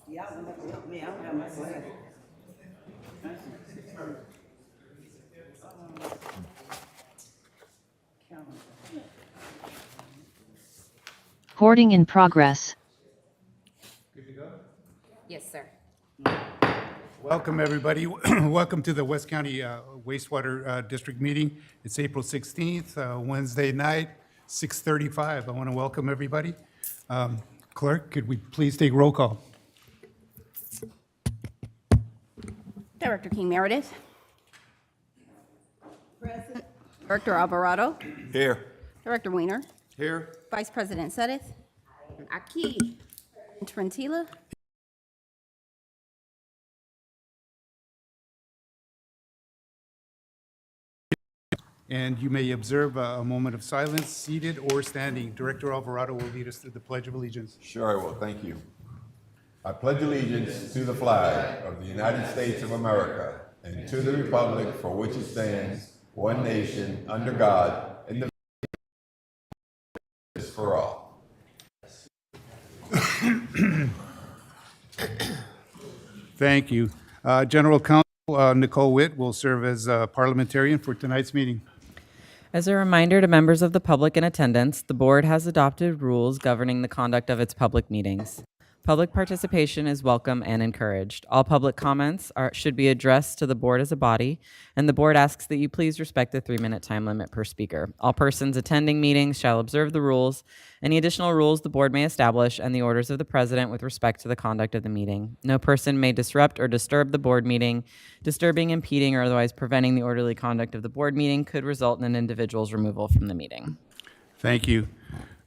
Y'all gonna have to help me. I don't have my glasses. Recording in progress. Good to go? Yes, sir. Welcome, everybody. Welcome to the West County Wastewater District meeting. It's April 16th, Wednesday night, 6:35. I want to welcome everybody. Clerk, could we please take roll call? Director King Meredith. Present. Director Alvarado. Here. Director Weiner. Here. Vice President Suddeth. Aki. Trentila. And you may observe a moment of silence, seated or standing. Director Alvarado will lead us through the Pledge of Allegiance. Sure I will. Thank you. I pledge allegiance to the flag of the United States of America and to the republic for which it stands, one nation, under God, indivisible, for all. Thank you. General Counsel Nicole Witt will serve as parliamentarian for tonight's meeting. As a reminder to members of the public in attendance, the board has adopted rules governing the conduct of its public meetings. Public participation is welcome and encouraged. All public comments should be addressed to the board as a body, and the board asks that you please respect the 3-minute time limit per speaker. All persons attending meetings shall observe the rules, any additional rules the board may establish, and the orders of the president with respect to the conduct of the meeting. No person may disrupt or disturb the board meeting. Disturbing, impeding, or otherwise preventing the orderly conduct of the board meeting could result in an individual's removal from the meeting. Thank you.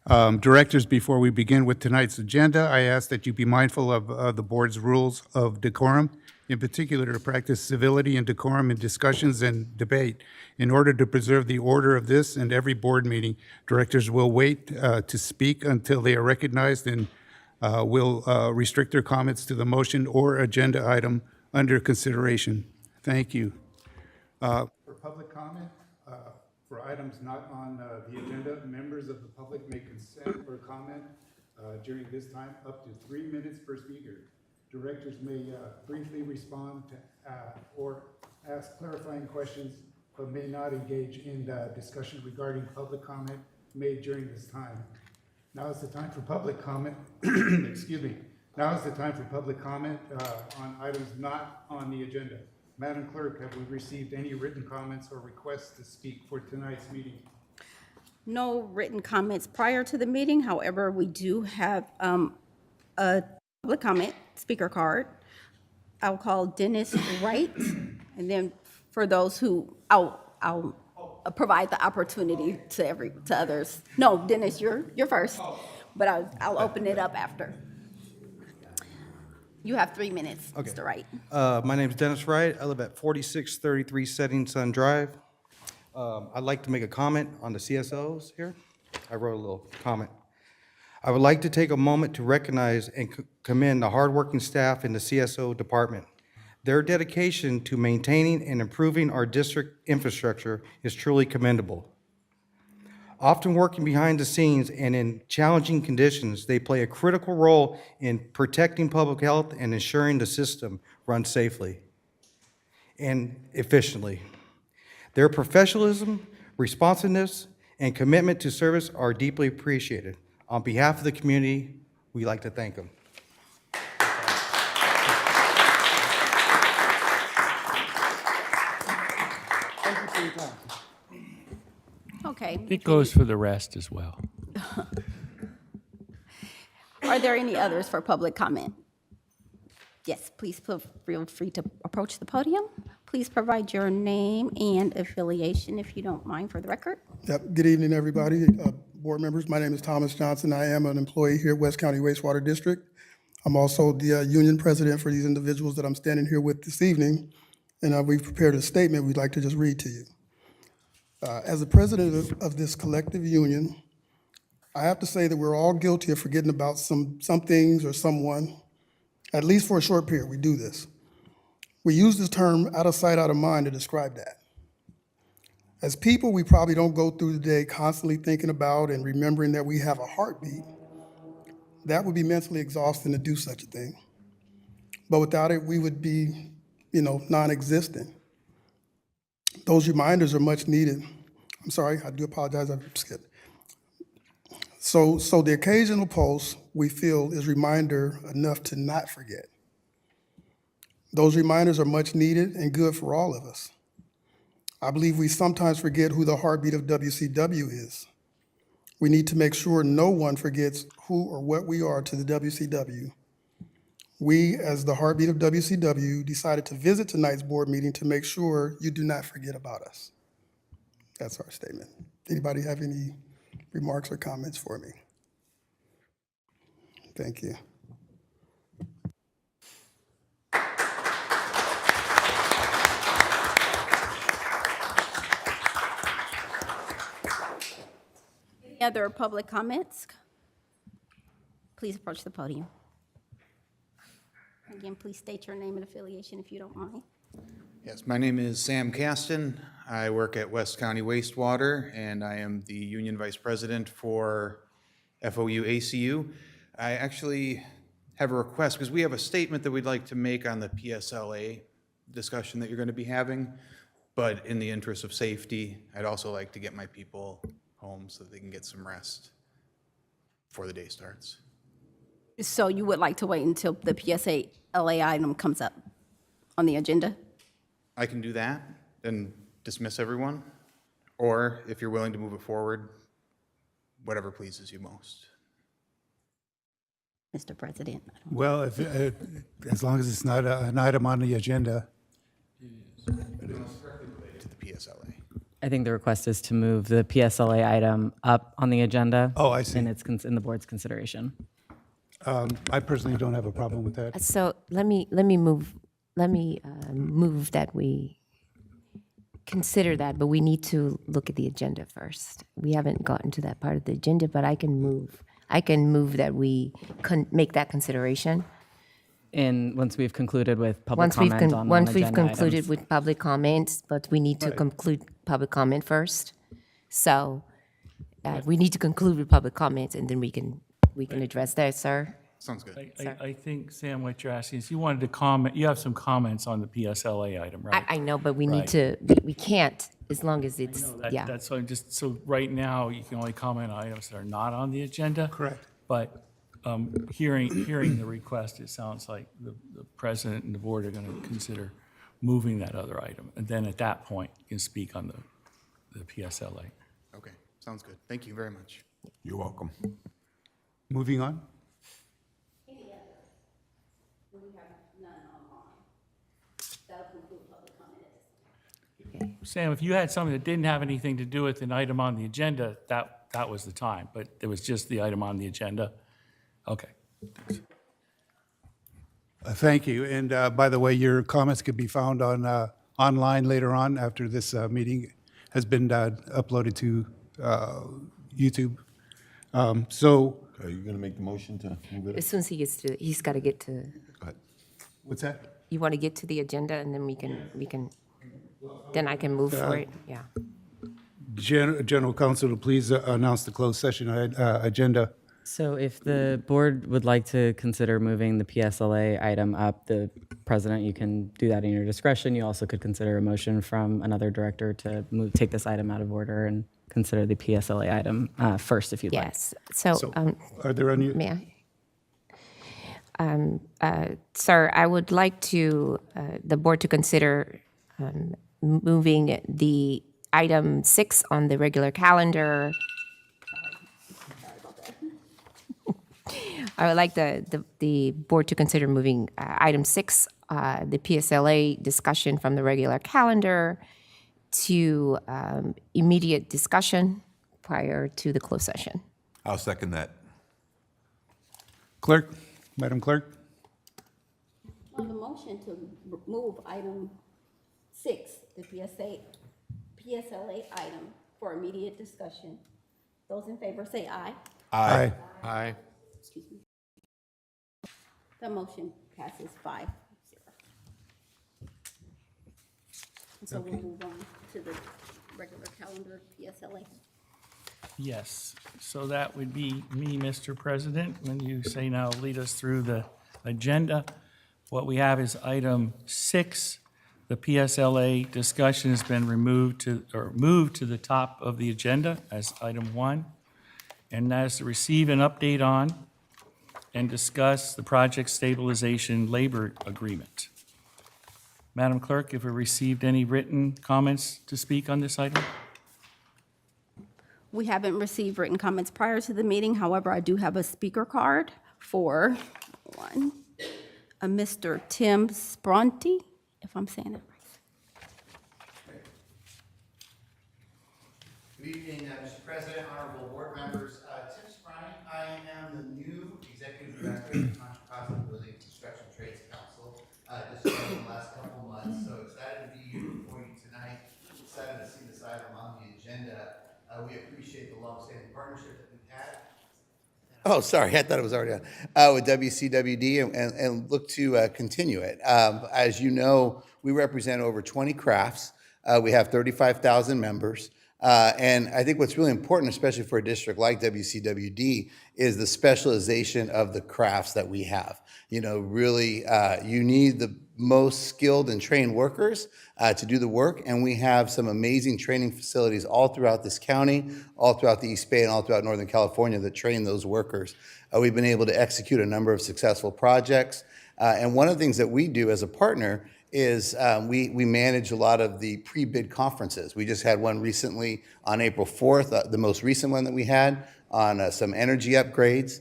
Directors, before we begin with tonight's agenda, I ask that you be mindful of the board's rules of decorum, in particular to practice civility and decorum in discussions and debate. In order to preserve the order of this and every board meeting, directors will wait to speak until they are recognized and will restrict their comments to the motion or agenda item under consideration. Thank you. For public comment, for items not on the agenda, members of the public may consent or comment during this time up to 3 minutes per speaker. Directors may briefly respond to or ask clarifying questions, but may not engage in discussion regarding public comment made during this time. Now is the time for public comment. Excuse me. Now is the time for public comment on items not on the agenda. Madam Clerk, have we received any written comments or requests to speak for tonight's meeting? No written comments prior to the meeting. However, we do have a public comment speaker card. I'll call Dennis Wright, and then for those who I'll provide the opportunity to others. No, Dennis, you're first, but I'll open it up after. You have 3 minutes, okay. Mr. Wright. My name is Dennis Wright. I live at 4633 Setting Sun Drive. I'd like to make a comment on the CSOs here. I wrote a little comment. I would like to take a moment to recognize and commend the hardworking staff in the CSO department. Their dedication to maintaining and improving our district infrastructure is truly commendable. Often working behind the scenes and in challenging conditions, they play a critical role in protecting public health and ensuring the system runs safely and efficiently. Their professionalism, responsiveness, and commitment to service are deeply appreciated. On behalf of the community, we'd like to thank them. Thank you for your time. Okay. It goes for the rest as well. Are there any others for public comment? Yes, please feel free to approach the podium. Please provide your name and affiliation, if you don't mind, for the record. Yep. Good evening, everybody. Board members, my name is Thomas Johnson. I am an employee here at West County Wastewater District. I'm also the union president for these individuals that I'm standing here with this evening, and we've prepared a statement we'd like to just read to you. As the president of this collective union, I have to say that we're all guilty of forgetting about some things or someone, at least for a short period. We do this. We use this term out of sight, out of mind to describe that. As people, we probably don't go through the day constantly thinking about and remembering that we have a heartbeat. That would be mentally exhausting to do such a thing. but without it, we would be, non-existent. Those reminders are much needed. I'm sorry, I do apologize, I skipped. So the occasional post, we feel, is reminder enough to not forget. Those reminders are much needed and good for all of us. I believe we sometimes forget who the heartbeat of WCW is. We need to make sure no one forgets who or what we are to the WCW. We, as the heartbeat of WCW, decided to visit tonight's board meeting to make sure you do not forget about us. That's our statement. Anybody have any remarks or comments for me? Thank you. Any other public comments? Please approach the podium. Again, please state your name and affiliation if you don't mind. Yes, my name is Sam Caston. I work at West County Wastewater, and I am the Union Vice President for FOU ACU. I actually have a request, because we have a statement that we'd like to make on the PSLA discussion that you're going to be having, but in the interest of safety, I'd also like to get my people home so that they can get some rest before the day starts. So you would like to wait until the PSLA item comes up on the agenda? I can do that and dismiss everyone, or if you're willing to move it forward, whatever pleases you most. Mr. President. Well, if, as long as it's not an item on the agenda. To the PSLA. I think the request is to move the PSLA item up on the agenda. Oh, I see. And it's in the board's consideration. I personally don't have a problem with that. So let me move that we consider that, but we need to look at the agenda first. We haven't gotten to that part of the agenda, but I can move that we make that consideration. And once we've concluded with public comment on Once we've non-agenda concluded items. with public comments, but we need to conclude public comment first. So we need to conclude with public comments, and then we can address that, sir. Sounds good. I think, Sam, what you're asking is you wanted to comment, you have some comments on the PSLA item, right? I know, but we need Right. to, we can't, as long as it's, yeah. That's so so right now, you can only comment on items that are not on the agenda. Correct. But hearing the request, it sounds like the president and the board are going to consider moving that other item. And then at that point, you can speak on the PSLA. Okay, sounds good. Thank you very much. You're welcome. Moving on. Sam, if you had something that didn't have anything to do with an item on the agenda, that was the time. But it was just the item on the agenda? Okay. Thank you. And by the way, your comments could be found on online later on after this meeting has been uploaded to YouTube. So, Are you gonna make the motion to move it? As soon as he gets to, he's got to get to, Go ahead. what's that? you want to get to the agenda, and then we can, then I can move for it, yeah. General Counsel, please announce the closed session agenda. So if the board would like to consider moving the PSLA item up, the president, you can do that in your discretion. You also could consider a motion from another director to take this item out of order and consider the PSLA item first if you'd like. Yes, so, Are there any? may I? Sir, I would like to, the board to consider moving the item 6 on the regular calendar. I would like the board to consider moving item 6, the PSLA discussion from the regular calendar to immediate discussion prior to the closed session. I'll second that. Clerk, Madam Clerk? On the motion to move item 6, the PSLA item for immediate discussion, those in favor say aye. Aye. Aye. Excuse me. The motion passes 5-0. So we'll move on to the regular calendar PSLA. Yes, so that would be me, Mr. President, when you say now lead us through the agenda. What we have is item 6. The PSLA discussion has been moved to the top of the agenda as item 1. And that is to receive an update on and discuss the project stabilization labor agreement. Madam Clerk, have we received any written comments to speak on this item? We haven't received written comments prior to the meeting. However, I do have a speaker card for a Mr. Tim Spronti, if I'm saying that right. Good evening, Mr. President, honorable board members. Tim Spronti, I am the new executive director of the Contra Costa Building Construction Trades Council. Just started in the last couple of months, so excited to be here before you tonight. Excited to see this item on the agenda. We appreciate the long-standing partnership that we've had. Oh, sorry, I thought it was already on. With WCWD and look to continue it. As you know, we represent over 20 crafts. We have 35,000 members. And I think what's really important, especially for a district like WCWD, is the specialization of the crafts that we have. You know, really, you need the most skilled and trained workers to do the work, and we have some amazing training facilities all throughout this county, all throughout the East Bay, and all throughout Northern California that train those workers. We've been able to execute a number of successful projects, and one of the things that we do as a partner is we manage a lot of the pre-bid conferences. We just had one recently on April 4th, the most recent one that we had on some energy upgrades.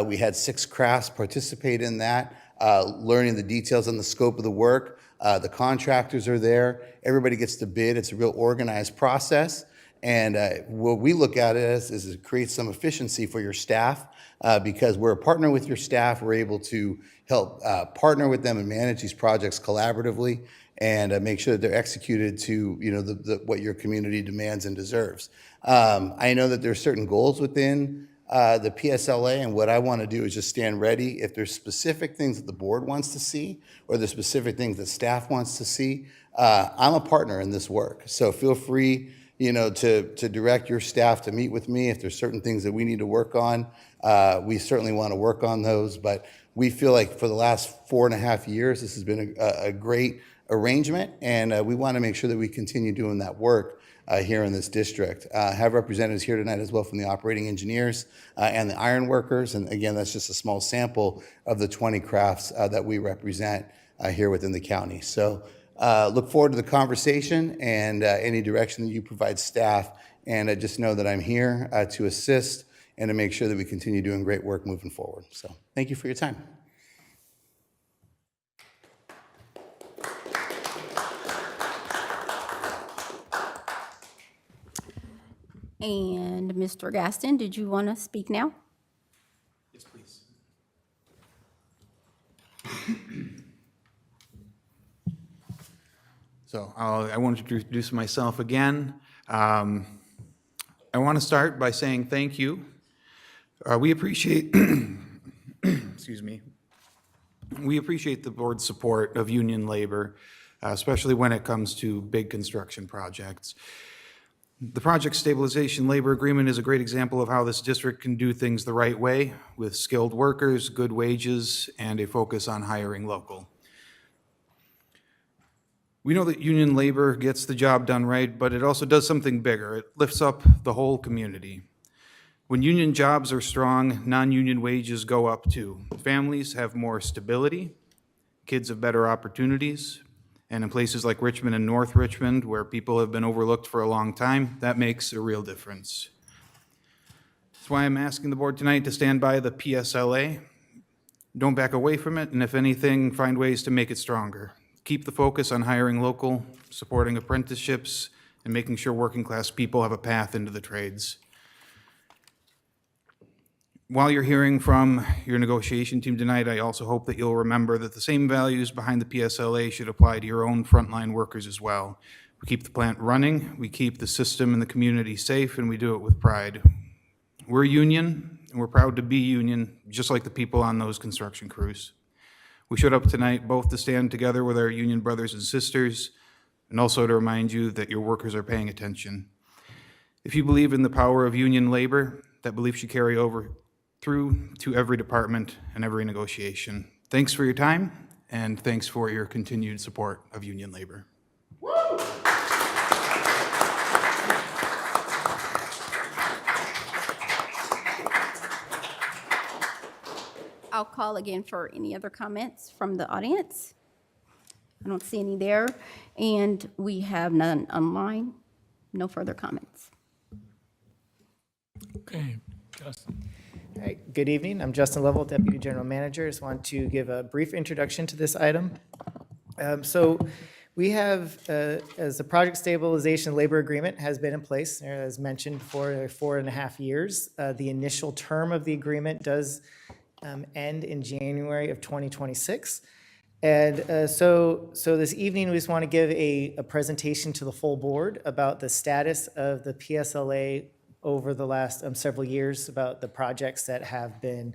We had 6 crafts participate in that, learning the details on the scope of the work. The contractors are there. Everybody gets to bid. It's a real organized process. And what we look at it as is it creates some efficiency for your staff because we're a partner with your staff. We're able to help partner with them and manage these projects collaboratively and make sure that they're executed to what your community demands and deserves. I know that there are certain goals within the PSLA, and what I want to do is just stand ready. If there's specific things that the board wants to see or there's specific things that staff wants to see, I'm a partner in this work. So feel free to direct your staff to meet with me if there's certain things that we need to work on. We certainly want to work on those, but we feel like for the last 4.5 years, this has been a great arrangement, and we want to make sure that we continue doing that work here in this district. Have representatives here tonight as well from the operating engineers and the iron workers, and again, that's just a small sample of the 20 crafts that we represent here within the county. So look forward to the conversation and any direction that you provide staff, and just know that I'm here to assist and to make sure that we continue doing great work moving forward. So thank you for your time. And Mr. Gaston, did you want to speak now? Yes, please. So I want to introduce myself again. I want to start by saying thank you. We appreciate, excuse me, we appreciate the board's support of union labor, especially when it comes to big construction projects. The Project Stabilization Labor Agreement is a great example of how this district can do things the right way with skilled workers, good wages, and a focus on hiring local. We know that union labor gets the job done right, but it also does something bigger. It lifts up the whole community. When union jobs are strong, non-union wages go up too. Families have more stability, kids have better opportunities, and in places like Richmond and North Richmond, where people have been overlooked for a long time, that makes a real difference. That's why I'm asking the board tonight to stand by the PSLA. Don't back away from it, and if anything, find ways to make it stronger. Keep the focus on hiring local, supporting apprenticeships, and making sure working class people have a path into the trades. While you're hearing from your negotiation team tonight, I also hope that you'll remember that the same values behind the PSLA should apply to your own frontline workers as well. We keep the plant running, we keep the system and the community safe, and we do it with pride. We're union, and we're proud to be union, just like the people on those construction crews. We showed up tonight both to stand together with our union brothers and sisters, and also to remind you that your workers are paying attention. If you believe in the power of union labor, that belief should carry over through to every department and every negotiation. Thanks for your time, and thanks for your continued support of union labor. I'll call again for any other comments from the audience. I don't see any there, and we have none online. No further comments. Okay, Justin. All right, good evening. I'm Justin Lovell, Deputy General Manager. Just want to give a brief introduction to this item. So we have, as the project stabilization labor agreement has been in place, as mentioned, for 4.5 years. The initial term of the agreement does end in January of 2026. And so this evening, we just want to give a presentation to the full board about the status of the PSLA over the last several years, about the projects that have been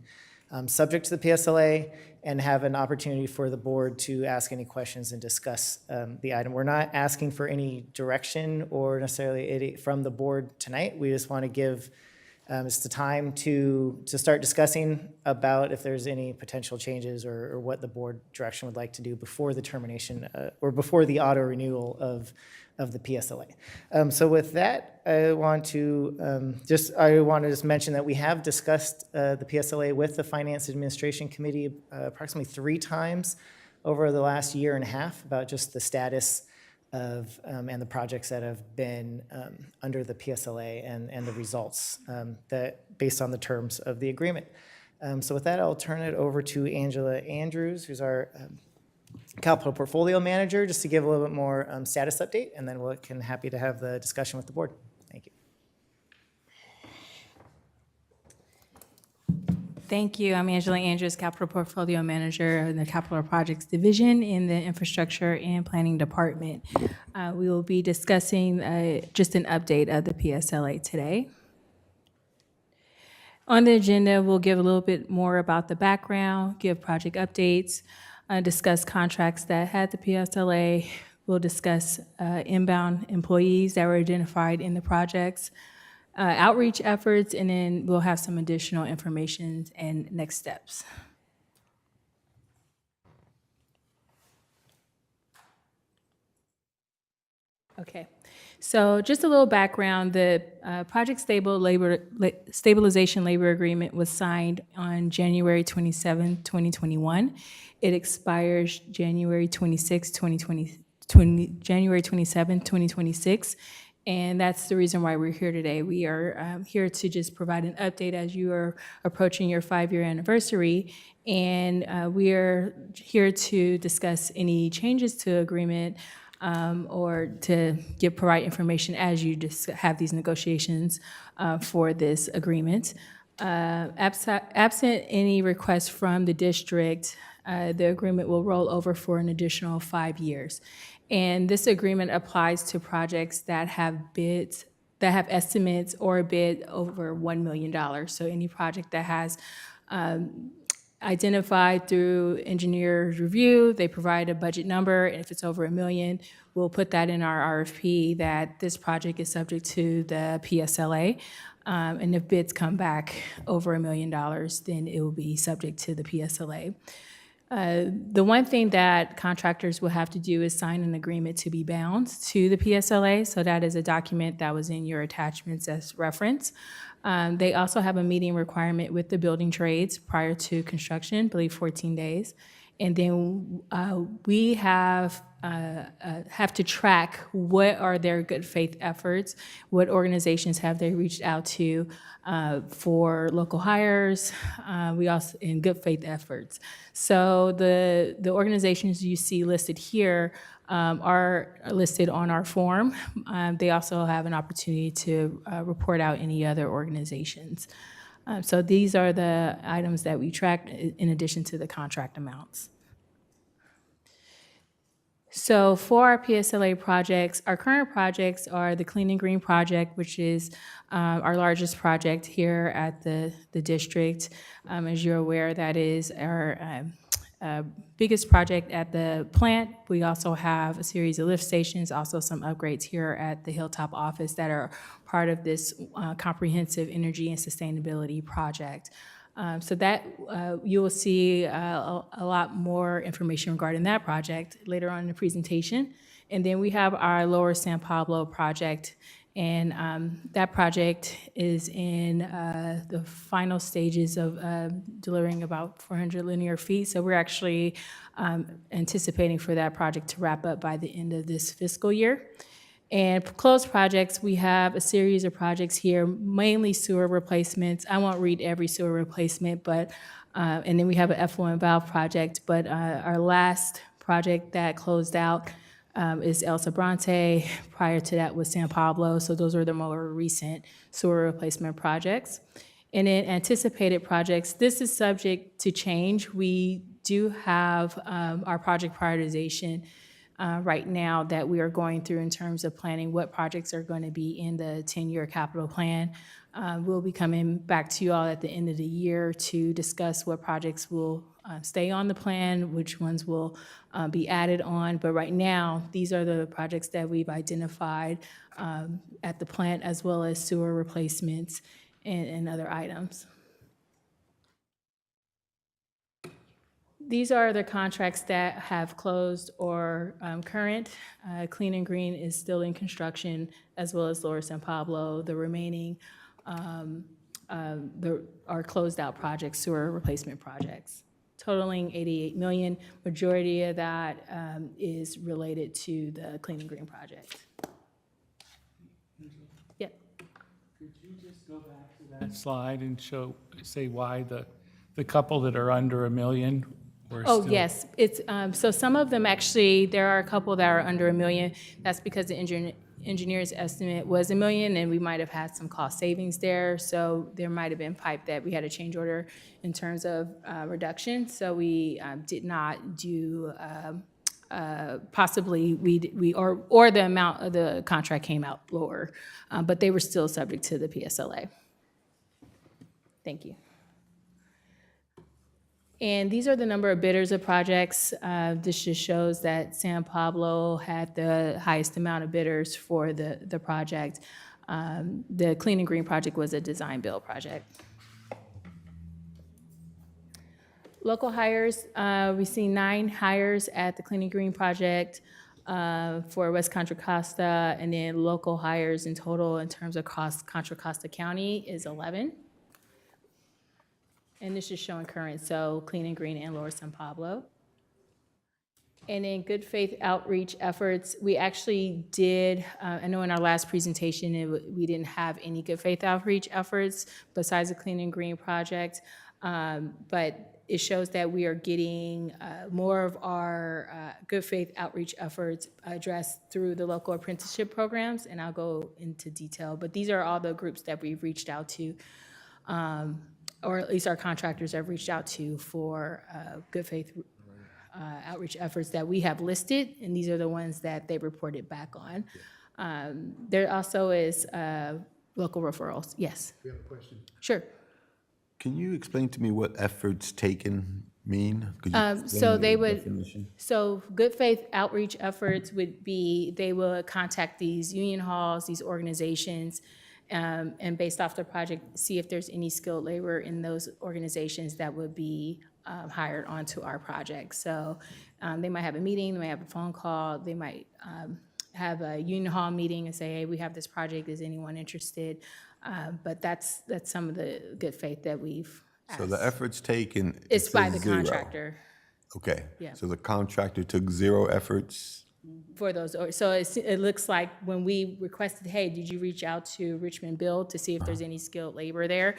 subject to the PSLA, and have an opportunity for the board to ask any questions and discuss the item. We're not asking for any direction or necessarily from the board tonight. We just want to give it's the time to start discussing about if there's any potential changes or what the board direction would like to do before the termination or before the auto renewal of the PSLA. So with that, I want to just mention that we have discussed the PSLA with the Finance Administration Committee approximately 3 times over the last 1.5 years about just the status of and the projects that have been under the PSLA and the results that based on the terms of the agreement. So with that, I'll turn it over to Angela Andrews, who's our capital portfolio manager, just to give a little bit more status update, and then we'll happy to have the discussion with the board. Thank you. Thank you. I'm Angela Andrews, Capital Portfolio Manager in the Capital Projects Division in the Infrastructure and Planning Department. We will be discussing just an update of the PSLA today. On the agenda, we'll give a little bit more about the background, give project updates, discuss contracts that had the PSLA. We'll discuss inbound employees that were identified in the projects, outreach efforts, and then we'll have some additional information and next steps. Okay, so just a little background. The Project Stabilization Labor Agreement was signed on January 27, 2021. It expires January 26, 2026. And that's the reason why we're here today. We are here to just provide an update as you are approaching your 5-year anniversary. And we are here to discuss any changes to agreement or to provide information as you just have these negotiations for this agreement. Absent any requests from the district, the agreement will roll over for an additional 5 years. And this agreement applies to projects that have estimates or bid over $1 million. So any project that has identified through engineer's review, they provide a budget number, and if it's over $1 million, we'll put that in our RFP that this project is subject to the PSLA. And if bids come back over $1 million, then it will be subject to the PSLA. The one thing that contractors will have to do is sign an agreement to be bound to the PSLA. So that is a document that was in your attachments as reference. They also have a meeting requirement with the building trades prior to construction, I believe 14 days. And then we have to track what are their good faith efforts, what organizations have they reached out to for local hires, we also in good faith efforts. So the organizations you see listed here are listed on our form. They also have an opportunity to report out any other organizations. So these are the items that we track in addition to the contract amounts. So for our PSLA projects, our current projects are the Clean and Green project, which is our largest project here at the district. As you're aware, that is our biggest project at the plant. We also have a series of lift stations, also some upgrades here at the Hilltop office that are part of this comprehensive energy and sustainability project. So that, you will see a lot more information regarding that project later on in the presentation. And then we have our Lower San Pablo project, and that project is in the final stages of delivering about 400 linear feet. So we're actually anticipating for that project to wrap up by the end of this fiscal year. And closed projects, we have a series of projects here, mainly sewer replacements. I won't read every sewer replacement, but, and then we have an effluent valve project. But our last project that closed out is El Sobrante. Prior to that was San Pablo. So those are the more recent sewer replacement projects. And then anticipated projects, this is subject to change. We do have our project prioritization right now that we are going through in terms of planning what projects are going to be in the 10-year capital plan. We'll be coming back to you all at the end of the year to discuss what projects will stay on the plan, which ones will be added on. But right now, these are the projects that we've identified at the plant, as well as sewer replacements and other items. These are the contracts that have closed or current. Clean and Green is still in construction, as well as Lower San Pablo. The remaining are closed out projects, sewer replacement projects, totaling $88 million. Majority of that is related to the Clean and Green project. Yep. Could you just go back to that slide and say why the couple that are under $1 million were Oh, still? yes. It's, so some of them actually, there are a couple that are under $1 million. That's because the engineer's estimate was $1 million, and we might have had some cost savings there. So there might have been pipe that we had a change order in terms of reduction. So we did not do, possibly or the amount of the contract came out lower, but they were still subject to the PSLA. Thank you. And these are the number of bidders of projects. This just shows that San Pablo had the highest amount of bidders for the project. The Clean and Green project was a design build project. Local hires, we see 9 hires at the Clean and Green project for West Contra Costa, and then local hires in total in terms of Contra Costa County is 11. And this is showing current, so Clean and Green and Lower San Pablo. And in good faith outreach efforts, we actually did, I know in our last presentation, we didn't have any good faith outreach efforts besides the Clean and Green project, but it shows that we are getting more of our good faith outreach efforts addressed through the local apprenticeship programs, and I'll go into detail, but these are all the groups that we've reached out to, or at least our contractors have reached out to for good faith outreach efforts that we have listed, and these are the ones that they reported back on. There also is local referrals. Yes? We have a question. Sure. Can you explain to me what efforts taken mean? Could you explain So they the would, definition? so good faith outreach efforts would be, they would contact these union halls, these organizations, and based off the project, see if there's any skilled labor in those organizations that would be hired onto our project. So they might have a meeting, they might have a phone call, they might have a union hall meeting and say, hey, we have this project, is anyone interested? But that's some of the good faith that we've asked. So the efforts taken. It's by says the 0. contractor. Okay. Yeah. So the contractor took 0 efforts. For those, so it looks like when we requested, hey, did you reach out to Richmond Build to see if there's any skilled labor there?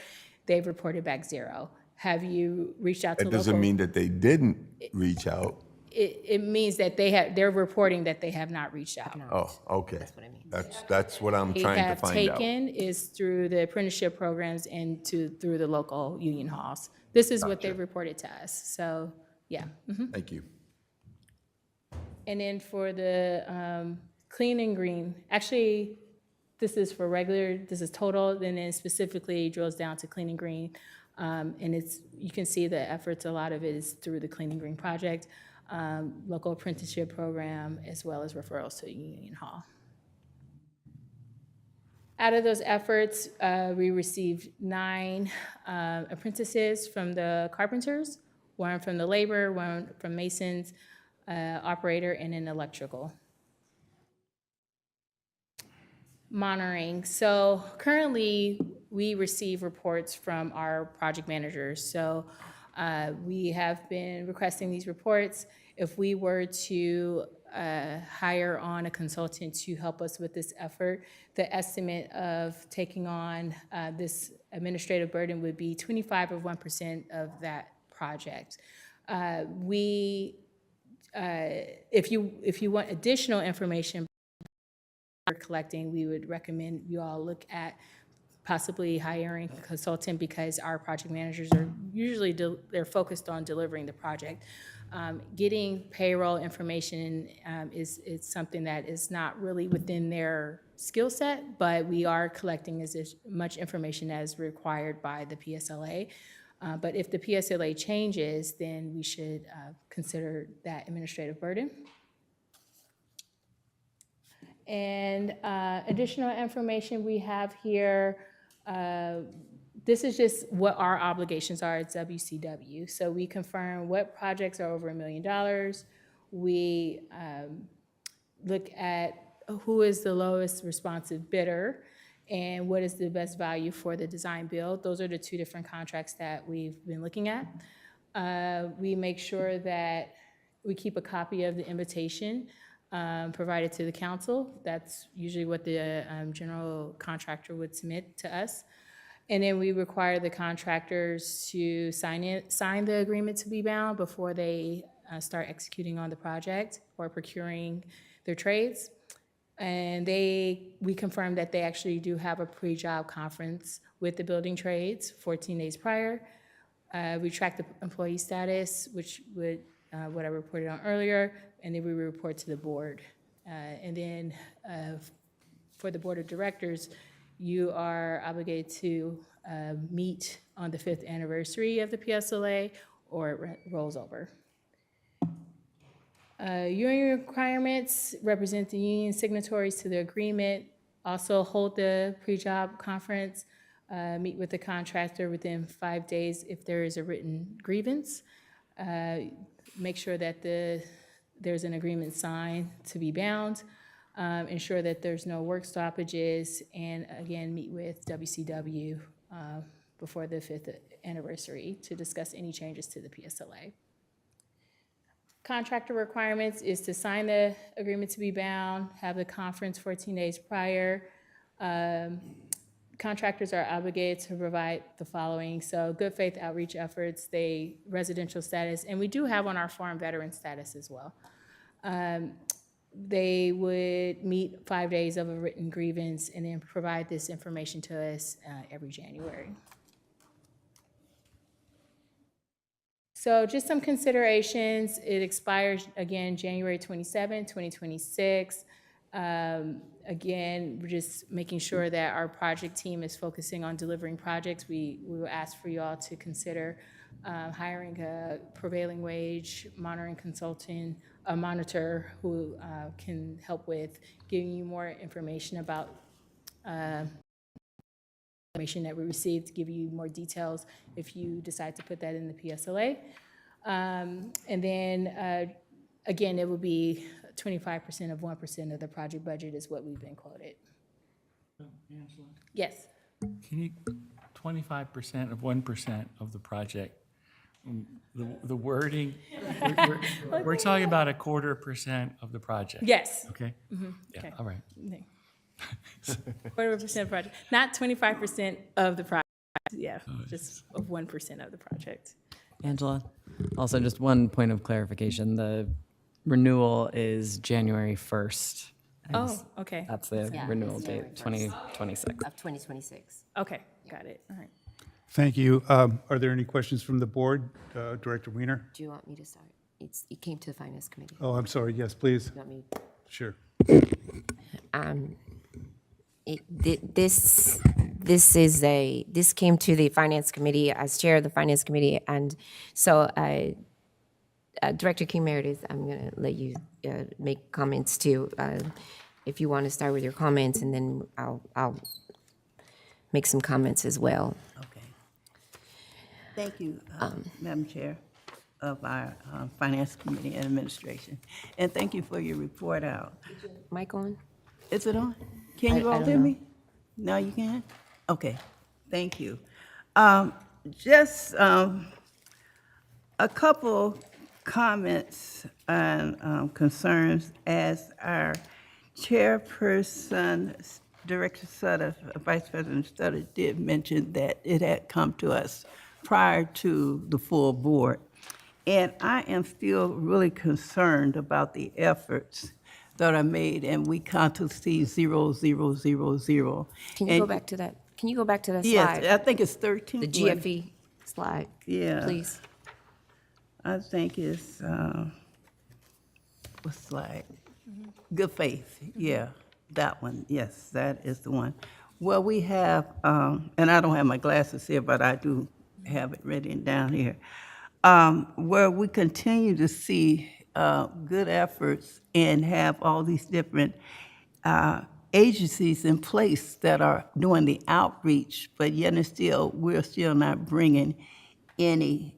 They've reported back 0. Have you reached out to That local? doesn't mean that they didn't reach out. It means that they're reporting that they have not reached out. Oh, okay. That's what I mean. That's what I'm They trying to have find out. taken is through the apprenticeship programs and through the local union halls. This is what they've reported to us, so, yeah. Mhm. Thank you. And then for the Clean and Green, actually, this is for regular, this is total, and then specifically drills down to Clean and Green. And you can see the efforts, a lot of it is through the Clean and Green project, local apprenticeship program, as well as referrals to Union Hall. Out of those efforts, we received 9 apprentices from the carpenters, 1 from the labor, 1 from masons, operator, and an electrical. Monitoring. So currently, we receive reports from our project managers. So we have been requesting these reports. If we were to hire on a consultant to help us with this effort, the estimate of taking on this administrative burden would be 25 or 1% of that project. If you want additional information we're collecting, we would recommend you all look at possibly hiring a consultant because our project managers are usually they're focused on delivering the project. Getting payroll information is something that is not really within their skill set, but we are collecting as much information as required by the PSLA. But if the PSLA changes, then we should consider that administrative burden. And additional information we have here, this is just what our obligations are at WCW. So we confirm what projects are over $1 million. We look at who is the lowest responsive bidder and what is the best value for the design build. Those are the 2 different contracts that we've been looking at. We make sure that we keep a copy of the invitation provided to the council. That's usually what the general contractor would submit to us. And then we require the contractors to sign the agreement to be bound before they start executing on the project or procuring their trades. And we confirm that they actually do have a pre-job conference with the building trades 14 days prior. We track the employee status, which would what I reported on earlier, and then we report to the board. And then for the board of directors, you are obligated to meet on the 5th anniversary of the PSLA or it rolls over. Union requirements represent the union signatories to the agreement. Also hold the pre-job conference, meet with the contractor within 5 days if there is a written grievance. Make sure that there's an agreement signed to be bound. Ensure that there's no work stoppages, and again, meet with WCW before the 5th anniversary to discuss any changes to the PSLA. Contractor requirements is to sign the agreement to be bound, have the conference 14 days prior. Contractors are obligated to provide the following. So good faith outreach efforts, residential status, and we do have on our foreign veteran status as well. They would meet 5 days of a written grievance and then provide this information to us every January. So just some considerations. It expires again January 27, 2026. Again, we're just making sure that our project team is focusing on delivering projects. We will ask for you all to consider hiring a prevailing wage monitoring consultant, a monitor who can help with giving you more information about information that we received, to give you more details if you decide to put that in the PSLA. And then again, it will be 25% of 1% of the project budget is what we've been quoted. Angela? Yes. Can you, 25% of 1% of the project, the wording, we're talking about 1/4% of the project? Yes. Okay? Mm-hmm. Yeah, Okay. all right. 1% project, not 25% of the project. Yeah, just of 1% of the project. Angela, also just one point of clarification. The renewal is January 1st. Oh, okay. That's the Yeah, renewal it's date, January 2026. Of 2026. Okay, got it. All right. Thank you. Are there any questions from the board? Director Weiner? Do you want me to start? It came to the Finance Committee. Oh, I'm sorry. Yes, please. You want me? Sure. This came to the Finance Committee as chair of the Finance Committee, and so Director King Meredith, I'm going to let you make comments too. If you want to start with your comments, and then I'll make some comments as well. Okay. Thank you, Madam Chair of our Finance Committee and Administration. And thank you for your report out. Mic on? Is it on? Can you I all don't hear know. me? No, you can? Okay, thank you. Just a couple comments and concerns as our chairperson, Director Sutter, Vice President Sutter did mention that it had come to us prior to the full board. And I am still really concerned about the efforts that are made, and we count to see 0, 0, 0, 0. Can you And- go back to that? Can you go back to that Yes, slide? I think it's 13. The GFE slide? Yeah. Please. I think it's, what slide? Good faith, yeah, that one, yes, that is the one. Well, we have, and I don't have my glasses here, but I do have it written down here, where we continue to see good efforts and have all these different agencies in place that are doing the outreach, but yet and still, we're still not bringing anyone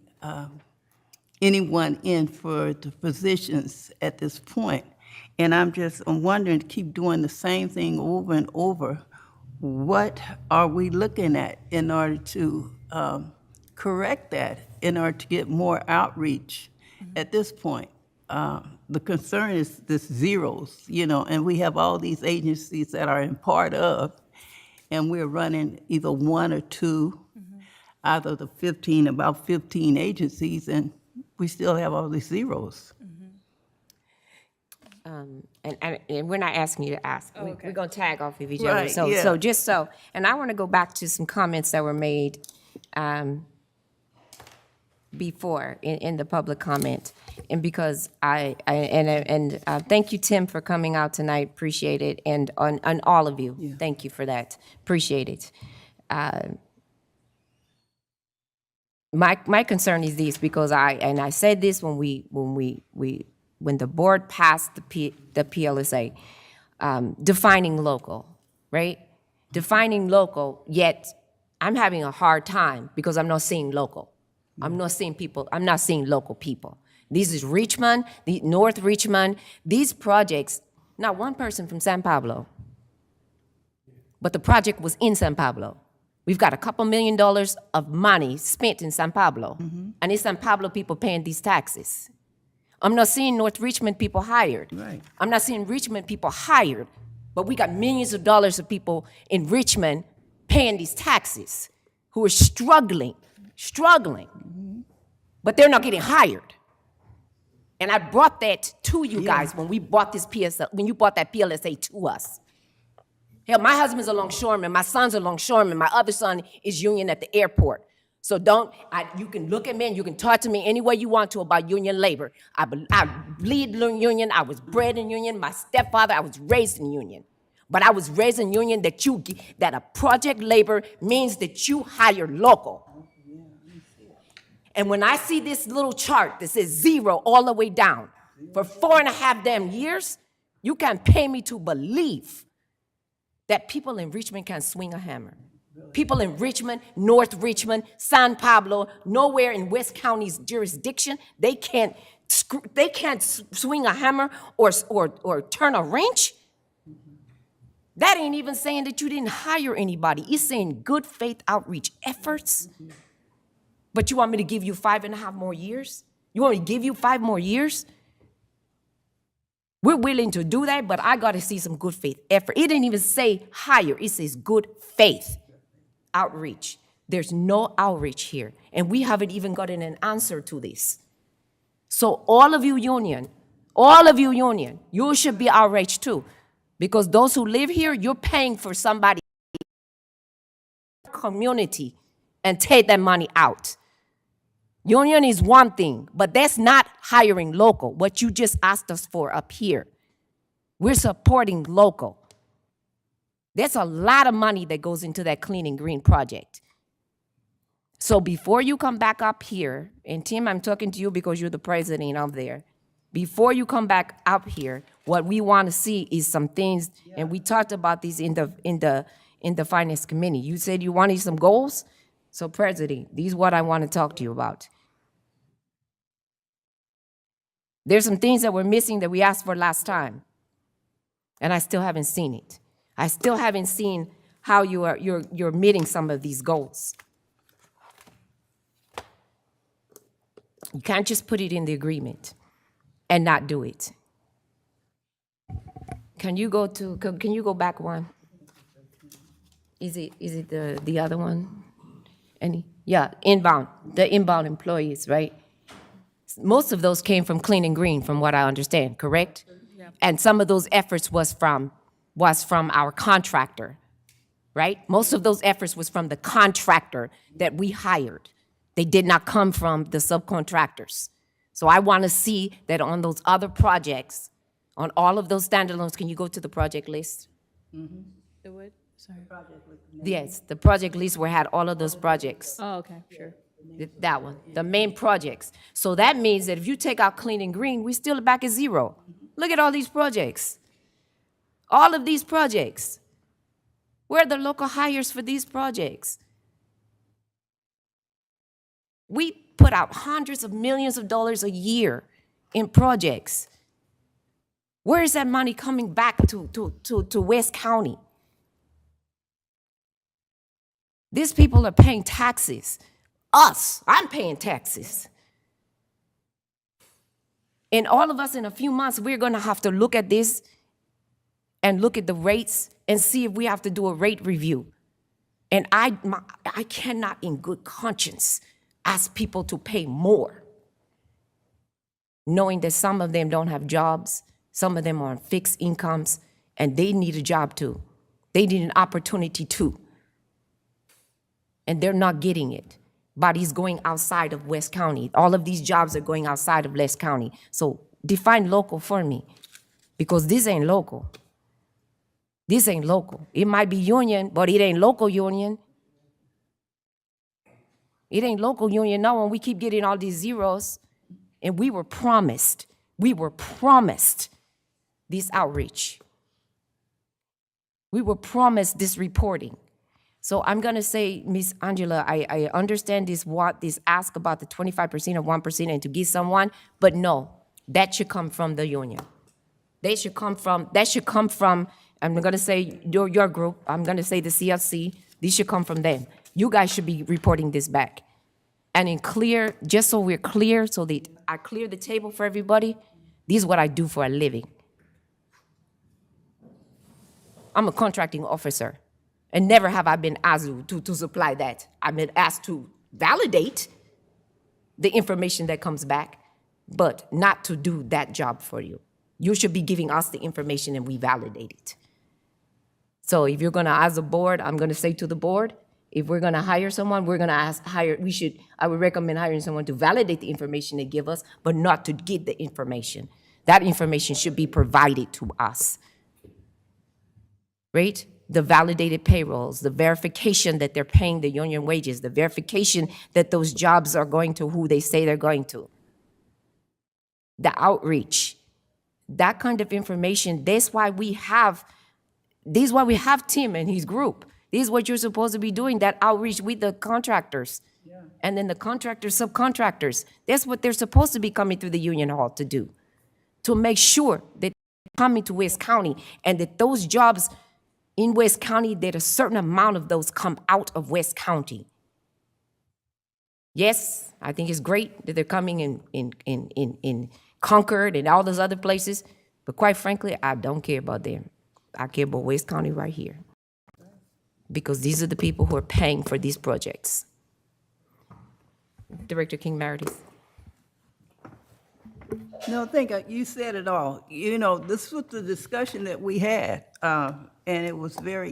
in for the positions at this point. And I'm wondering, keep doing the same thing over and over. What are we looking at in order to correct that, in order to get more outreach at this point? The concern is this zeros, and we have all these agencies that are in part of, and we're running either one or two, out of the about 15 agencies, and we still have all these zeros. And we're not asking you to ask. We're going to tag off of each other. Right, So, yeah. so just so, and I want to go back to some comments that were made before in the public comment. And because thank you, Tim, for coming out tonight. Appreciate it. And on all of you, thank you for that. Appreciate it. My concern is this, because I said this when the board passed the PLSA, defining local, right? Defining local, yet I'm having a hard time because I'm not seeing local. I'm not seeing people, I'm not seeing local people. This is Richmond, North Richmond, these projects, not one person from San Pablo, but the project was in San Pablo. We've got a couple $1 million of money spent in San Pablo, and it's San Pablo people paying these taxes. I'm not seeing North Richmond people hired. Right. I'm not seeing Richmond people hired, but we got millions of dollars of people in Richmond paying these taxes who are struggling, but they're not getting hired. And I brought that to you guys when we bought this when you bought that PLSA to us. Hell, my husband's a longshoreman, my son's a longshoreman, my other son is union at the airport. So you can look at me and you can talk to me any way you want to about union labor. I bleed union, I was bred in union, my stepfather, I was raised in union. But I was raised in union that a project labor means that you hire local. And when I see this little chart that says 0 all the way down, for 4.5 damn years, you can pay me to believe that people in Richmond can swing a hammer. People in Richmond, North Richmond, San Pablo, nowhere in West County's jurisdiction, they can't swing a hammer or turn a wrench. That ain't even saying that you didn't hire anybody. It's saying good faith outreach efforts. But you want me to give you 5.5 more years? You want me to give you 5 more years? We're willing to do that, but I got to see some good faith effort. It didn't even say hire. It says good faith outreach. There's no outreach here, and we haven't even gotten an answer to this. So all of you union, you should be outraged too, because those who live here, you're paying for somebody community and take that money out. Union is one thing, but that's not hiring local, what you just asked us for up here. We're supporting local. There's a lot of money that goes into that Clean and Green project. So before you come back up here, and Tim, I'm talking to you because you're the president of there. Before you come back up here, what we want to see is some things, and we talked about this in in the finance committee. You said you wanted some goals. So President, these are what I want to talk to you about. There's some things that we're missing that we asked for last time. And I still haven't seen it. I still haven't seen how you're meeting some of these goals. You can't just put it in the agreement and not do it. Can you go back one? Is it the other one? Yeah, inbound, the inbound employees, right? Most of those came from Clean and Green, from what I understand, correct? Yeah. And some of those efforts was from our contractor, right? Most of those efforts was from the contractor that we hired. They did not come from the subcontractors. So I want to see that on those other projects, on all of those standalones, can you go to the project list? The what? Sorry. Yes, the project list where had all of those projects. Oh, okay, sure. That one, the main projects. So that means that if you take out Clean and Green, we're still back at zero. Look at all these projects. All of these projects. Where are the local hires for these projects? We put out hundreds of millions of dollars a year in projects. Where is that money coming back to West County? These people are paying taxes. I'm paying taxes. And all of us in a few months, we're going to have to look at this and look at the rates and see if we have to do a rate review. And I cannot in good conscience ask people to pay more, knowing that some of them don't have jobs, some of them are on fixed incomes, and they need a job too. They need an opportunity too. And they're not getting it. Bodies going outside of West County. All of these jobs are going outside of West County. So define local for me, because this ain't local. This ain't local. It might be union, but it ain't local union. It ain't local union now when we keep getting all these zeros. And we were promised this outreach. We were promised this reporting. So I'm going to say, Ms. Angela, I understand this ask about the 25% or 1% and to give someone, but no, that should come from the union. That should come from, I'm going to say your group, I'm going to say the CFC, this should come from them. You guys should be reporting this back. And in clear, just so we're clear, so that I clear the table for everybody, this is what I do for a living. I'm a contracting officer. And never have I been asked to supply that. I've been asked to validate the information that comes back, but not to do that job for you. You should be giving us the information and we validate it. So if you're gonna ask the board, I'm gonna say to the board, if we're gonna hire someone, we're gonna I would recommend hiring someone to validate the information they give us, but not to get the information. That information should be provided to us, right? The validated payrolls, the verification that they're paying the union wages, the verification that those jobs are going to who they say they're going to. The outreach, that kind of information, that's why we have Tim and his group. This is what you're supposed to be doing, that outreach with the contractors. Yeah. And then the contractors, subcontractors. That's what they're supposed to be coming through the union hall to do. To make sure that they're coming to West County and that those jobs in West County, that a certain amount of those come out of West County. Yes, I think it's great that they're coming in Concord and all those other places, but quite frankly, I don't care about them. I care about West County right here, because these are the people who are paying for these projects. Director King Meredith. No, I think you said it all. You know, this was the discussion that we had, and it was very,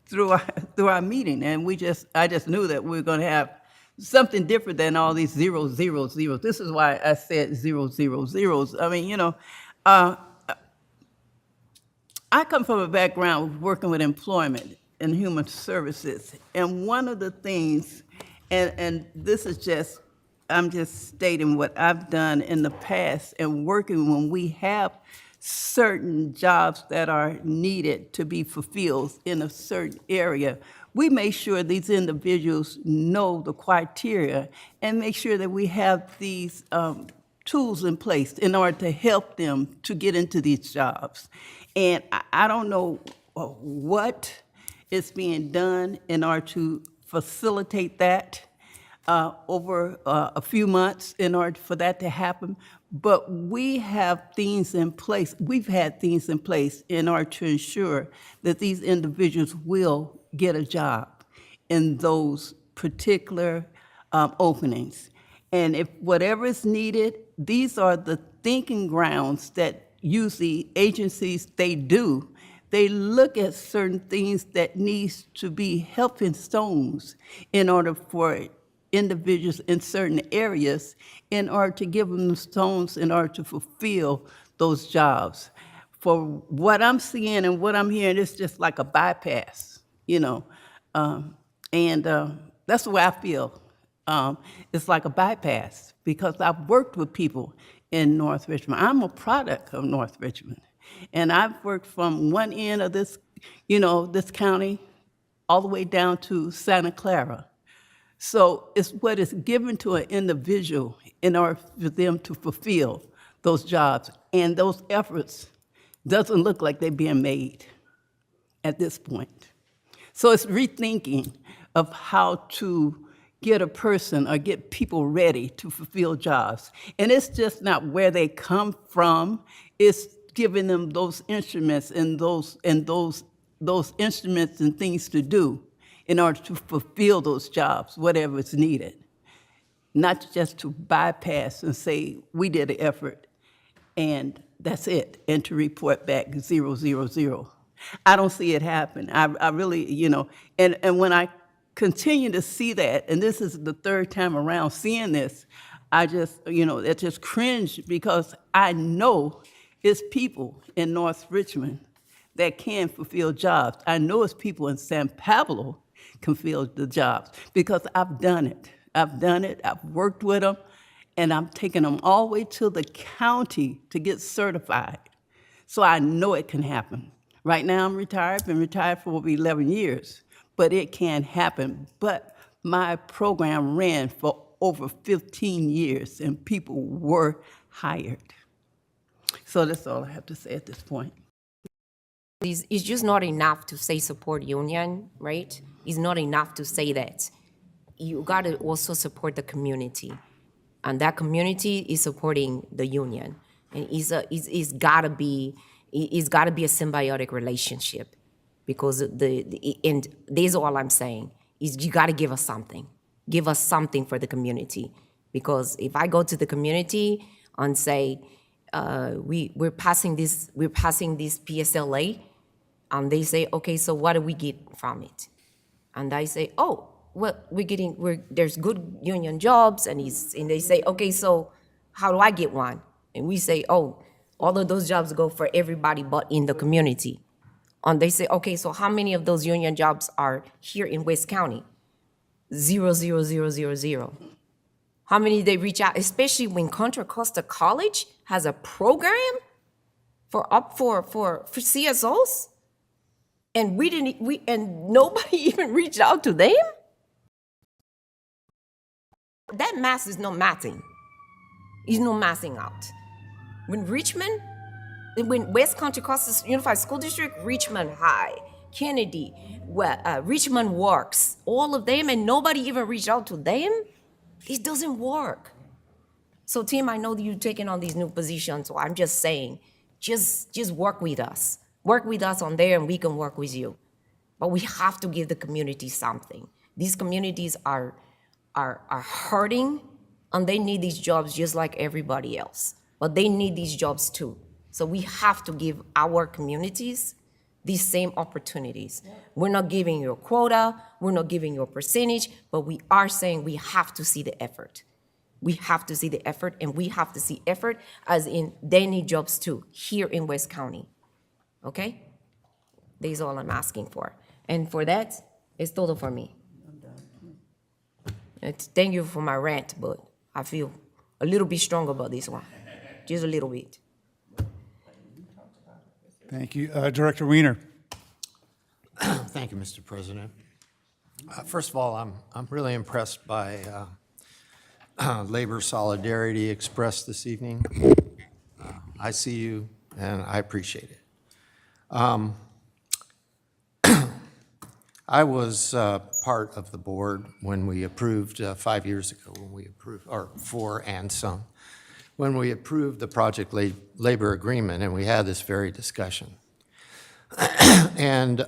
through our meeting, and I just knew that we were going to have something different than all these zeros, zeros, zeros. This is why I said zeros, zeros, zeros. I mean, I come from a background working with employment and human services, and one of the things, and this is just I'm just stating what I've done in the past and working when we have certain jobs that are needed to be fulfilled in a certain area. We make sure these individuals know the criteria and make sure that we have these tools in place in order to help them to get into these jobs. And I don't know what is being done in order to facilitate that over a few months in order for that to happen. But we have things in place, we've had things in place in order to ensure that these individuals will get a job in those particular openings. And if whatever is needed, these are the thinking grounds that usually agencies, they do. They look at certain things that needs to be helping stones in order for individuals in certain areas in order to give them the stones in order to fulfill those jobs. For what I'm seeing and what I'm hearing, it's just like a bypass, you know. That's the way I feel. It's like a bypass because I've worked with people in North Richmond. I'm a product of North Richmond. And I've worked from one end of this, you know, this county all the way down to Santa Clara. So it's what is given to an individual in order for them to fulfill those jobs. And those efforts doesn't look like they're being made at this point. So it's rethinking of how to get a person or get people ready to fulfill jobs. And it's just not where they come from, it's giving them those instruments and those instruments and things to do in order to fulfill those jobs, whatever is needed. Not just to bypass and say, we did an effort and that's it, and to report back 0, 0, 0. I don't see it happen. I really, you know, and when I continue to see that, and this is the third time around seeing this, I just, you know, it just cringe because I know it's people in North Richmond that can fulfill jobs. I know it's people in San Pablo can fill the jobs because I've done it. I've done it, I've worked with them, and I'm taking them all the way to the county to get certified. So I know it can happen. Right now I'm retired, been retired for over 11 years, but it can happen. But my program ran for over 15 years and people were hired. So that's all I have to say at this point. It's just not enough to say support union, right? It's not enough to say that. You got to also support the community. And that community is supporting the union. And it's got to be a symbiotic relationship because and this is all I'm saying is you got to give us something. Give us something for the community. Because if I go to the community and say, we're passing this PSLA, and they say, okay, so what do we get from it? And I say, oh, well, there's good union jobs, and they say, okay, so how do I get one? And we say, oh, all of those jobs go for everybody but in the community. And they say, okay, so how many of those union jobs are here in West County? 0, 0, 0, 0, 0. How many they reach out, especially when Contra Costa College has a program for CSOs, and and nobody even reached out to them? That math is not mathing. It's not mathing out. When West Contra Costa Unified School District, Richmond High, Kennedy, Richmond Works, all of them, and nobody even reached out to them, it doesn't work. So Tim, I know that you're taking on these new positions, so I'm just saying, just work with us. Work with us on there and we can work with you. But we have to give the community something. These communities are hurting and they need these jobs just like everybody else. But they need these jobs too. So we have to give our communities these same opportunities. Yeah. We're not giving you a quota, we're not giving you a percentage, but we are saying we have to see the effort. We have to see the effort, and we have to see effort as in they need jobs too, here in West County. Okay? That's all I'm asking for. And for that, it's total for me. Thank you for my rant, but I feel a little bit stronger about this one, just a little bit. Thank you. Director Weiner. Thank you, Mr. President. First of all, I'm really impressed by labor solidarity expressed this evening. I see you, and I appreciate it. I was part of the board when we approved 5 years ago, when we approved, or 4 and some, when we approved the project labor agreement, and we had this very discussion. And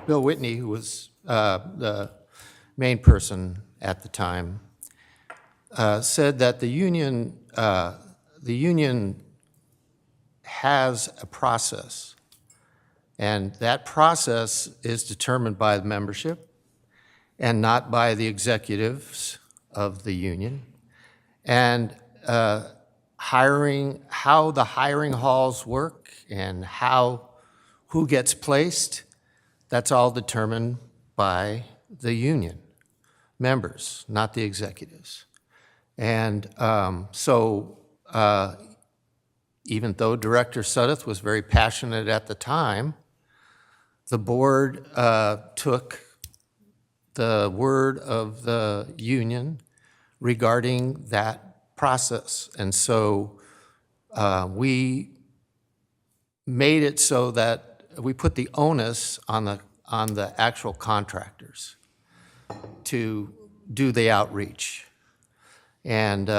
Bill Whitney, who was the main person at the time, said that the union has a process, and that process is determined by the membership and not by the executives of the union. And how the hiring halls work and who gets placed, that's all determined by the union members, not the executives. And even though Director Sudduth was very passionate at the time, the board took the word of the union regarding that process. And so we made it so that we put the onus on the actual contractors to do the outreach and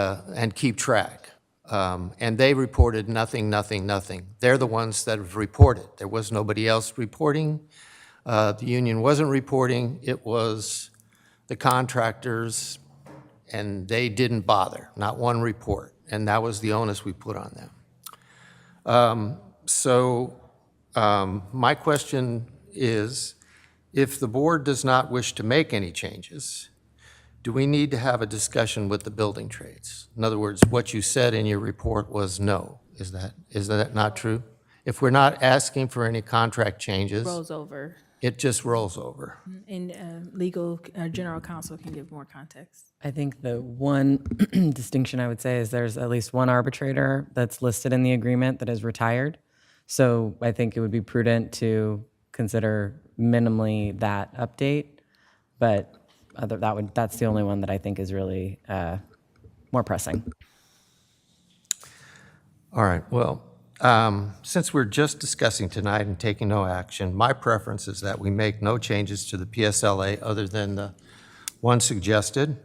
keep track. And they reported nothing. They're the ones that have reported. There was nobody else reporting. The union wasn't reporting. It was the contractors, and they didn't bother, not one report. And that was the onus we put on them. My question is, if the board does not wish to make any changes, do we need to have a discussion with the building trades? In other words, what you said in your report was no. Is that not true? If we're not asking for any contract changes, Rolls over. it just rolls over. And legal, general counsel can give more context. I think the one distinction I would say is there's at least one arbitrator that's listed in the agreement that is retired. So I think it would be prudent to consider minimally that update, but that's the only one that I think is really more pressing. All right, well, since we're just discussing tonight and taking no action, my preference is that we make no changes to the PSLA other than the one suggested,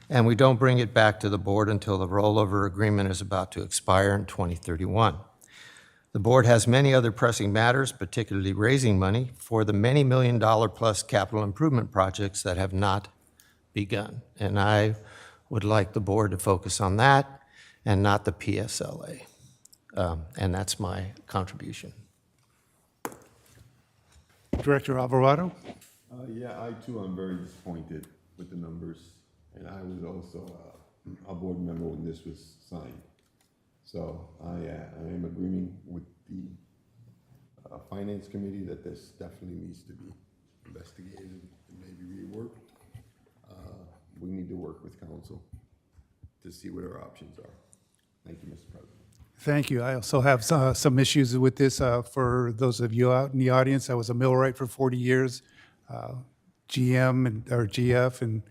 and we don't bring it back to the board until the rollover agreement is about to expire in 2031. The board has many other pressing matters, particularly raising money for the many $million-plus capital improvement projects that have not begun. And I would like the board to focus on that and not the PSLA. And that's my contribution. Director Alvarado. Yeah, I too am very disappointed with the numbers, and I was also a board member when this was signed. So I am agreeing with the Finance Committee that this definitely needs to be investigated and maybe reworked. We need to work with Counsel to see what our options are. Thank you, Mr. President. Thank you. I also have some issues with this for those of you out in the audience. I was a millwright for 40 years, GM or GF, and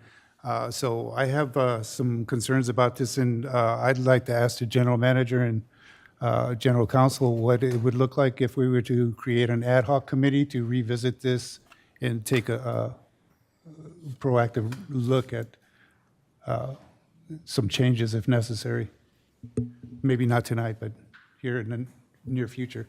so I have some concerns about this, and I'd like to ask the general manager and general counsel what it would look like if we were to create an ad hoc committee to revisit this and take a proactive look at some changes if necessary. Maybe not tonight, but here in the near future.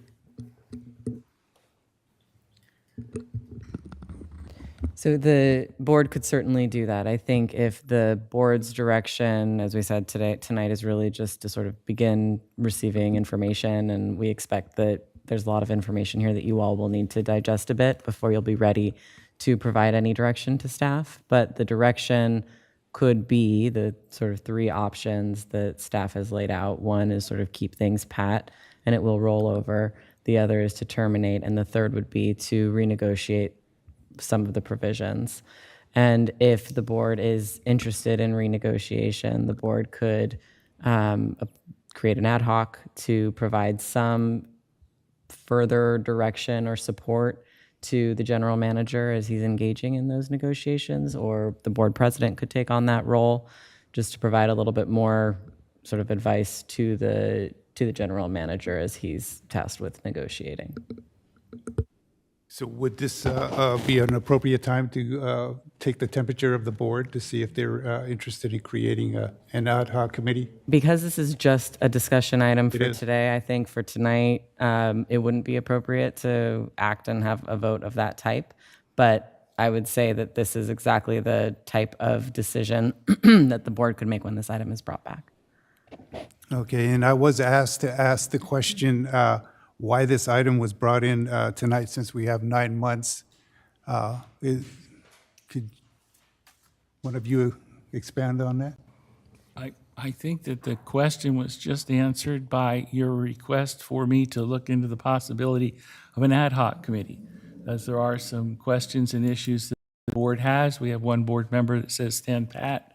So the board could certainly do that. I think if the board's direction, as we said tonight is really just to sort of begin receiving information, and we expect that there's a lot of information here that you all will need to digest a bit before you'll be ready to provide any direction to staff. But the direction could be the sort of 3 options that staff has laid out. One is sort of keep things pat and it will roll over. The other is to terminate, and the third would be to renegotiate some of the provisions. And if the board is interested in renegotiation, the board could create an ad hoc to provide some further direction or support to the general manager as he's engaging in those negotiations, or the board president could take on that role just to provide a little bit more sort of advice to the general manager as he's tasked with negotiating. So would this be an appropriate time to take the temperature of the board to see if they're interested in creating an ad hoc committee? Because this is just a discussion item for is. today, I think for tonight, it wouldn't be appropriate to act and have a vote of that type. But I would say that this is exactly the type of decision that the board could make when this item is brought back. Okay, and I was asked to ask the question why this item was brought in tonight, since we have 9 months. Could one of you expand on that? I think that the question was just answered by your request for me to look into the possibility of an ad hoc committee, as there are some questions and issues that the board has. We have one board member that says stand pat.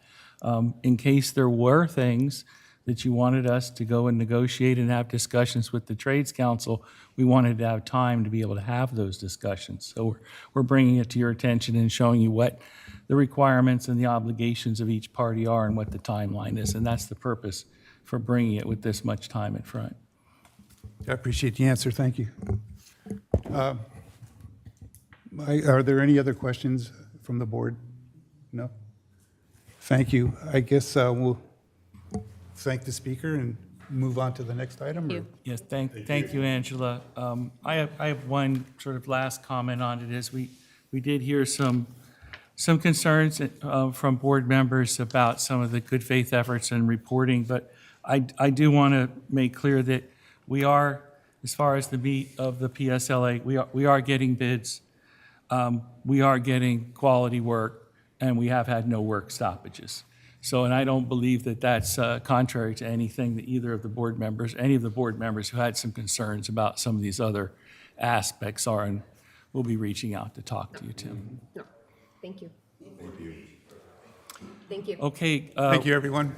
In case there were things that you wanted us to go and negotiate and have discussions with the Trades Council, we wanted to have time to be able to have those discussions. So we're bringing it to your attention and showing you what the requirements and the obligations of each party are and what the timeline is. And that's the purpose for bringing it with this much time in front. I appreciate the answer, thank you. Are there any other questions from the board? No? Thank you. I guess we'll thank the speaker and move on to the next item? Or? Yes, thank you, Angela. I have one sort of last comment on it, is we did hear some concerns from board members about some of the good faith efforts and reporting, but I do want to make clear that we are, as far as the meat of the PSLA, we are getting bids, we are getting quality work, and we have had no work stoppages. So, and I don't believe that that's contrary to anything that either of the board members, any of the board members who had some concerns about some of these other aspects are, and we'll be reaching out to talk to you, Tim. No, thank you. Thank you. Thank you. Okay. Thank you, everyone.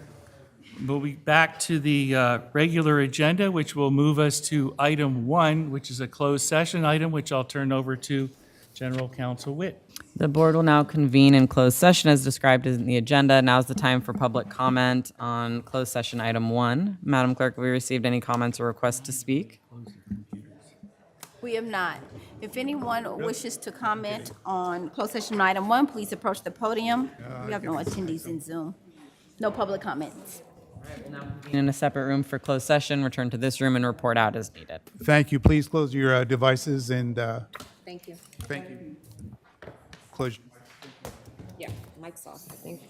We'll be back to the regular agenda, which will move us to item 1, which is a closed session item, which I'll turn over to General Counsel Witt. The board will now convene in closed session as described in the agenda. Now's the time for public comment on closed session item 1. Madam Clerk, have we received any comments or requests to speak? We have not. If anyone wishes to comment on closed session item 1, please approach the podium. We have no attendees in Zoom. No public comments. In a separate room for closed session, return to this room and report out as needed. Thank you. Please close your devices and Thank you. thank you. Close. Yeah, mic's off, I think.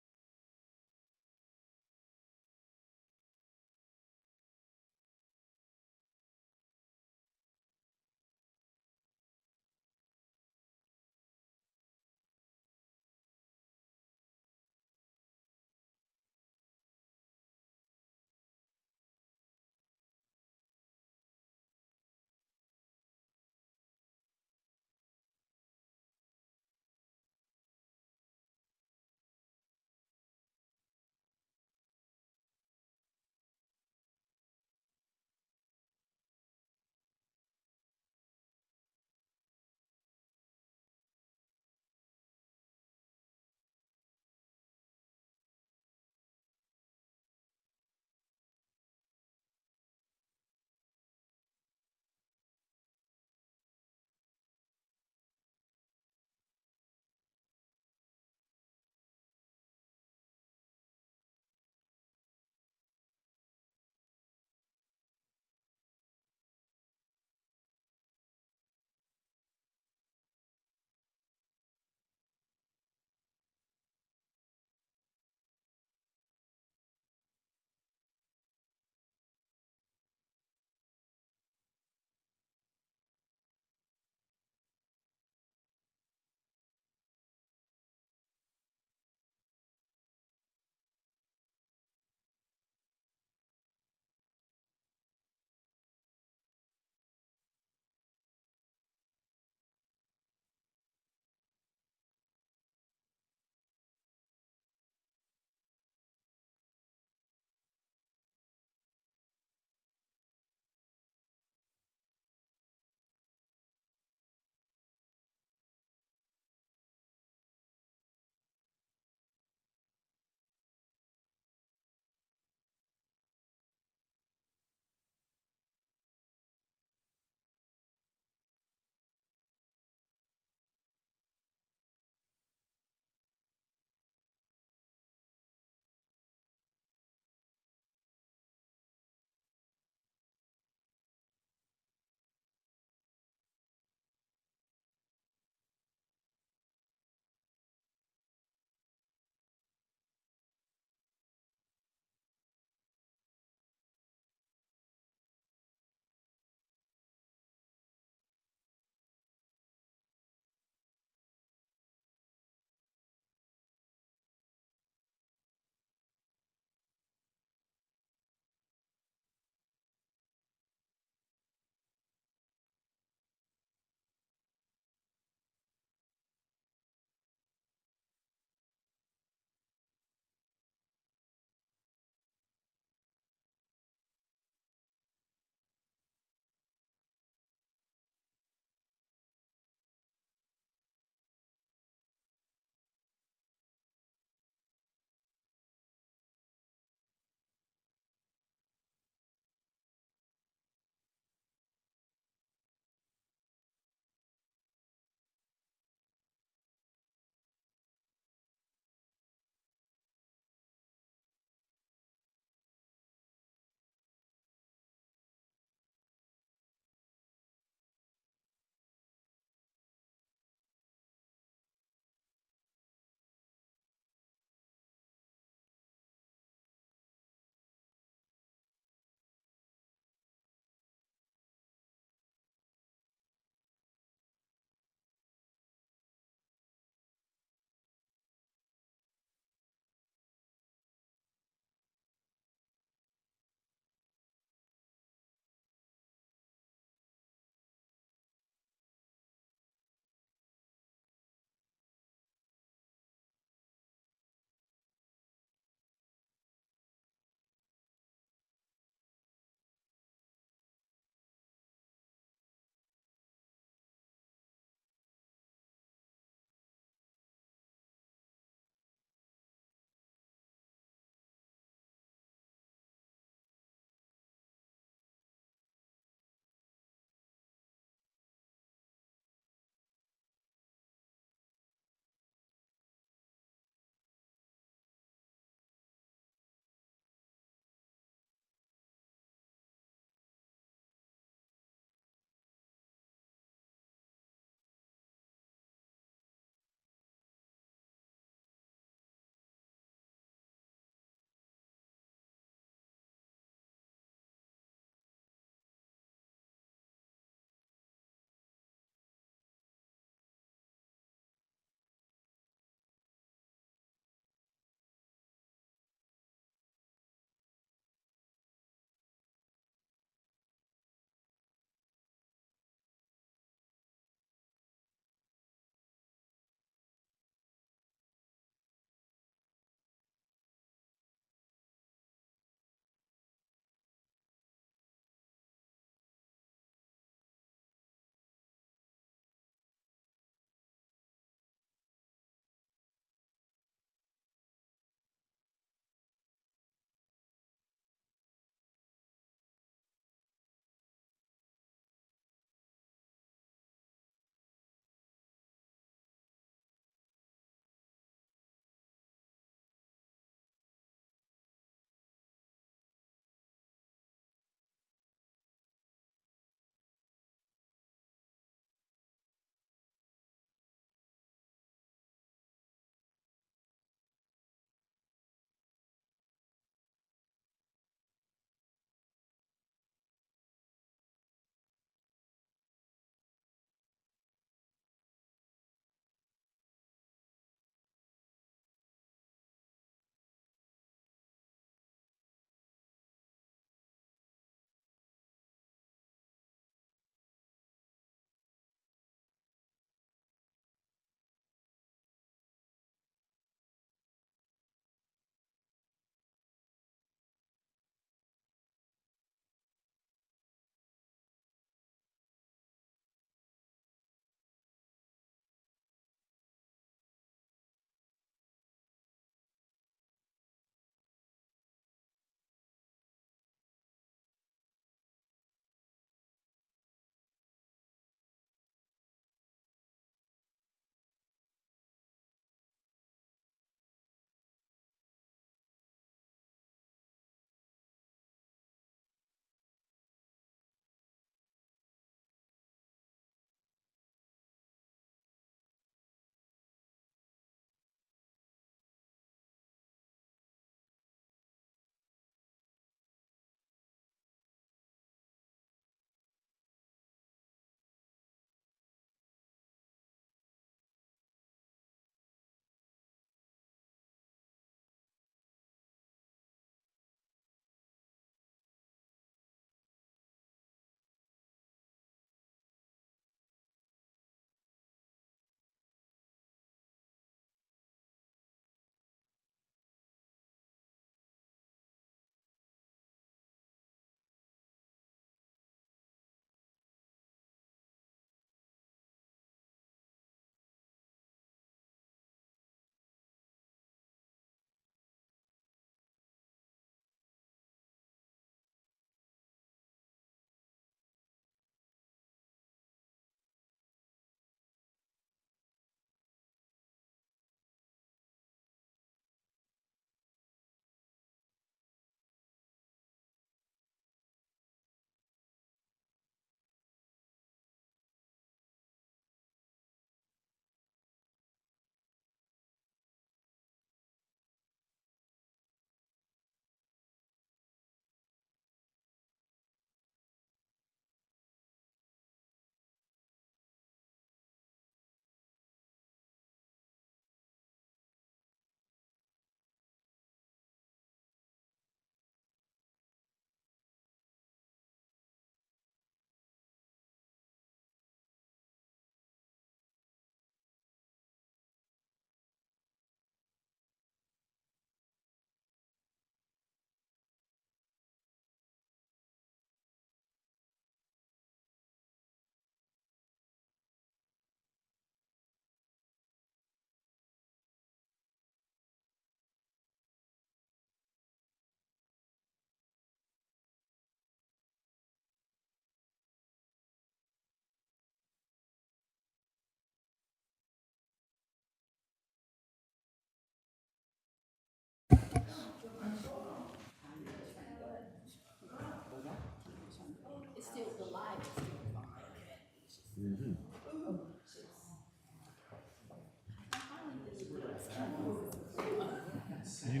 You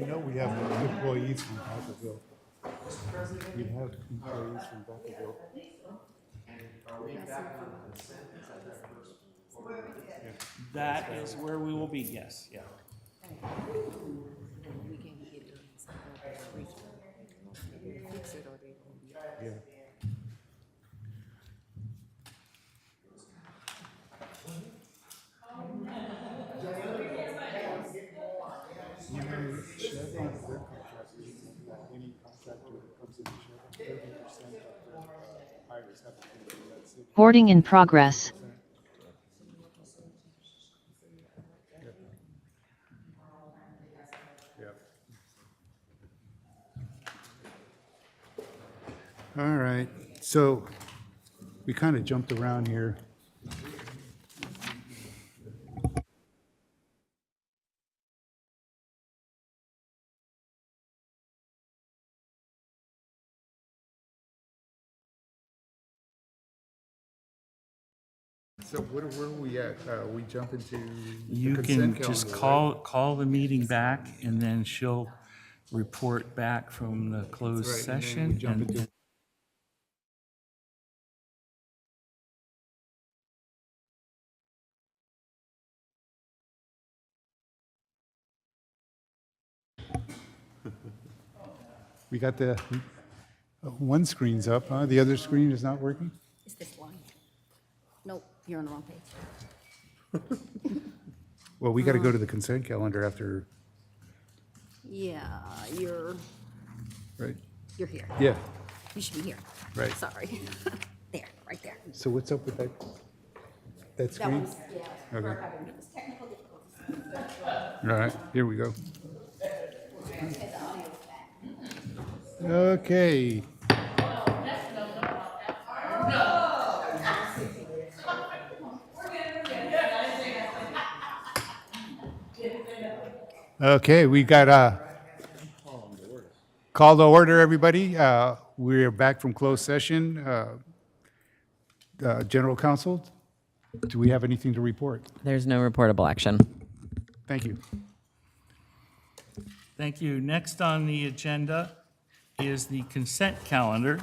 know we have employees from Vacaville. We have employees from Vacaville. That is where we will be, yes, yeah. Yeah. You know, Chevron, their contract is that any contractor that comes into Chevron, 30% of their hires have to be in that city. Boarding in progress. Yep. All right, so we kind of jumped around here. So where are we at? We jump into the You can consent just calendar, call the meeting back, and then she'll report back from the closed right? And then we session. jump and- into we got the, one screen's up, huh? The other screen is not working? It's this one. Nope, you're on the wrong page. Well, we got to go to the consent calendar after, Yeah, you're right? here. Yeah, You should be here. right. Sorry. There, right there. So what's up with that That screen? was, yeah. Okay. we're having technical difficulties. All right, here we go. Okay. Okay, we got call to order, everybody. We're back from closed session. General Counsel, do we have anything to report? There's no reportable action. Thank you. Thank you. Next on the agenda is the consent calendar.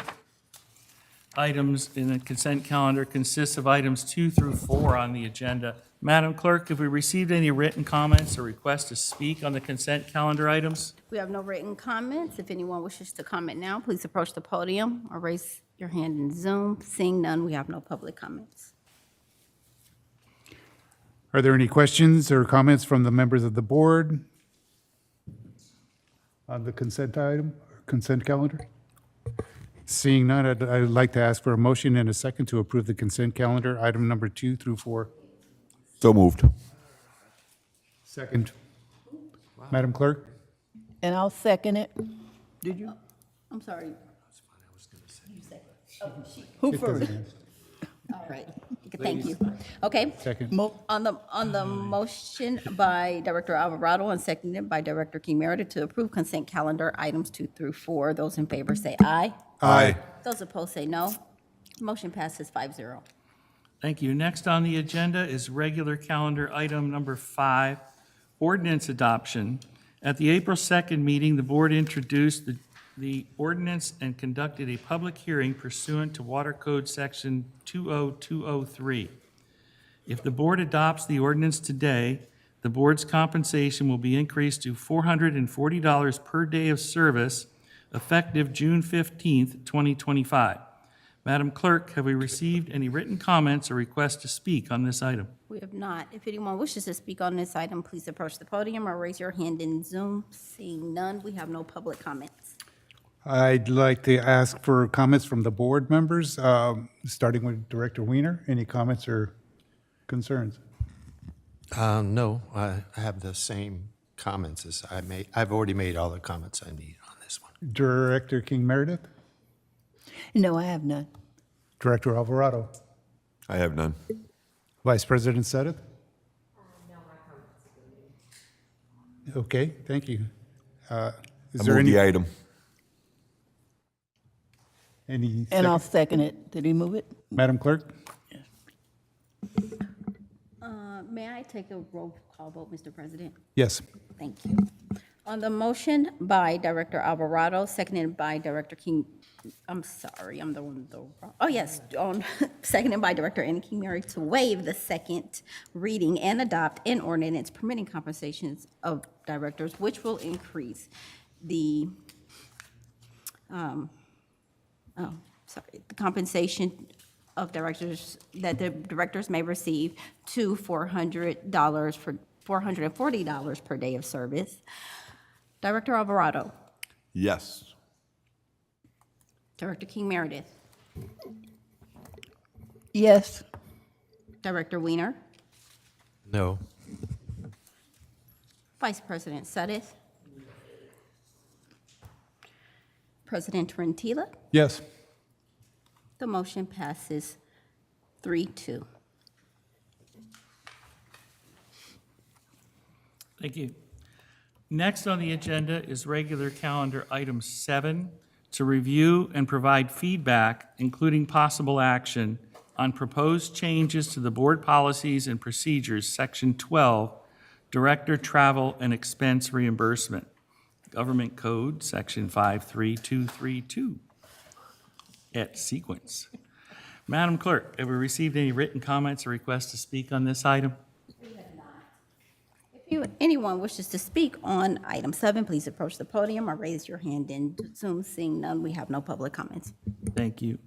Items in the consent calendar consists of items 2 through 4 on the agenda. Madam Clerk, have we received any written comments or requests to speak on the consent calendar items? We have no written comments. If anyone wishes to comment now, please approach the podium or raise your hand in Zoom. Seeing none, we have no public comments. Are there any questions or comments from the members of the board on the consent item, consent calendar? Seeing none, I'd like to ask for a motion and a second to approve the consent calendar, item number 2 through 4. So moved. Second. Madam Clerk? And I'll second it. Did you? I'm sorry. Who It first? doesn't matter. All right. Thank you. Okay. Second. On the motion by Director Alvarado and seconded by Director King Meredith to approve consent calendar items 2 through 4. Those in favor say aye. Aye. Those opposed say no. Motion passes 5-0. Thank you. Next on the agenda is regular calendar item number 5, ordinance adoption. At the April 2nd meeting, the board introduced the ordinance and conducted a public hearing pursuant to Water Code Section 20203. If the board adopts the ordinance today, the board's compensation will be increased to $440 per day of service effective June 15th, 2025. Madam Clerk, have we received any written comments or requests to speak on this item? We have not. If anyone wishes to speak on this item, please approach the podium or raise your hand in Zoom. Seeing none, we have no public comments. I'd like to ask for comments from the board members, starting with Director Weiner. Any comments or concerns? No, I have the same comments as I made. I've already made all the comments I need on this one. Director King Meredith? No, I have none. Director Alvarado? I have none. Vice President Sedith? Okay, thank you. Is I there move any, the item. any, And I'll second? second it. Did he move it? Madam Clerk? May I take a roll call vote, Mr. President? Yes. Thank you. On the motion by Director Alvarado, seconded by Director King, I'm sorry, I'm the one, oh yes, seconded by Director Anna King Mary to waive the second reading and adopt an ordinance permitting compensations of directors, which will increase the, the compensation of directors, that the directors may receive to $400 for $440 per day of service. Director Alvarado, Yes. Director King Meredith, Yes. Director Weiner, No. Vice President Suddeth, President Trentila. Yes. The motion passes 3-2. Thank you. Next on the agenda is regular calendar item 7, to review and provide feedback, including possible action, on proposed changes to the board policies and procedures, Section 12, Director Travel and Expense Reimbursement, Government Code, Section 53232, at sequence. Madam Clerk, have we received any written comments or requests to speak on this item? If anyone wishes to speak on item 7, please approach the podium or raise your hand in Zoom. Seeing none, we have no public comments. Thank you.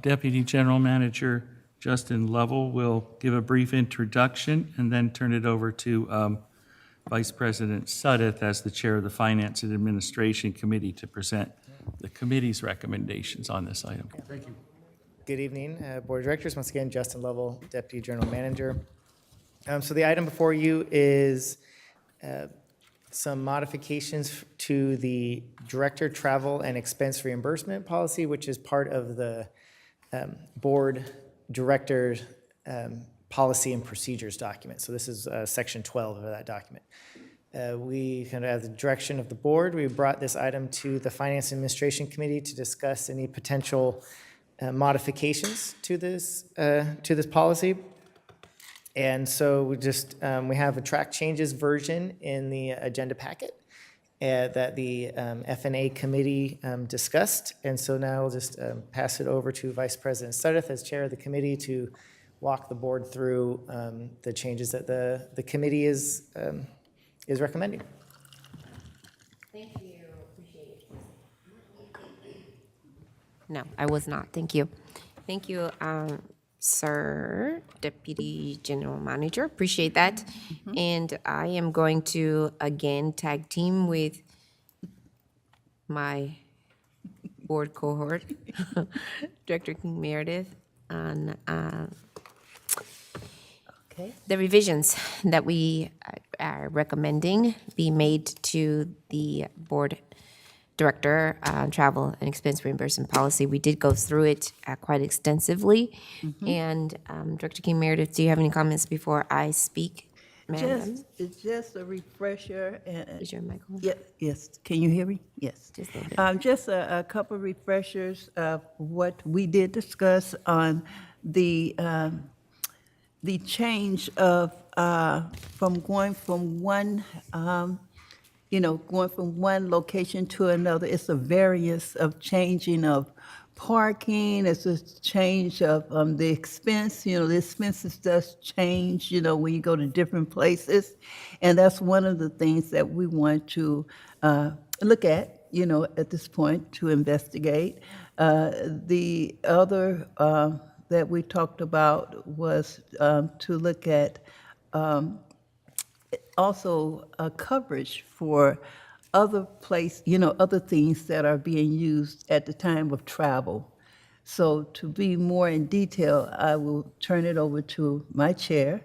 Deputy General Manager Justin Lovell will give a brief introduction and then turn it over to Vice President Suddeth as the Chair of the Finance and Administration Committee to present the committee's recommendations on this item. Thank you. Good evening, Board of Directors. Once again, Justin Lovell, Deputy General Manager. So the item before you is some modifications to the Director Travel and Expense Reimbursement Policy, which is part of the Board Director Policy and Procedures document. So this is Section 12 of that document. We kind of have the direction of the board. We brought this item to the Finance and Administration Committee to discuss any potential modifications to this policy. And so we just, we have a track changes version in the agenda packet that the FNA committee discussed. And so now I'll just pass it over to Vice President Suddeth as chair of the committee to walk the board through the changes that the committee is recommending. Thank you, appreciate it. No, I was not, thank you. Thank you, Sir Deputy General Manager, appreciate that. And I am going to again tag team with my board cohort, Director King Meredith, on the revisions that we are recommending be made to the board director travel and expense reimbursement policy. We did go through it quite extensively. And Director King Meredith, do you have any comments before I speak? It's just a refresher. Is your mic on? Yes. Can you hear me? Yes. Just a little bit. Just a couple of refreshers of what we did discuss on the change of from going from one going from one location to another. It's a variance of changing of parking. It's a change of the expense. The expenses does change, when you go to different places. And that's one of the things that we want to look at, at this point to investigate. The other that we talked about was to look at also coverage for other other things that are being used at the time of travel. So to be more in detail, I will turn it over to my chair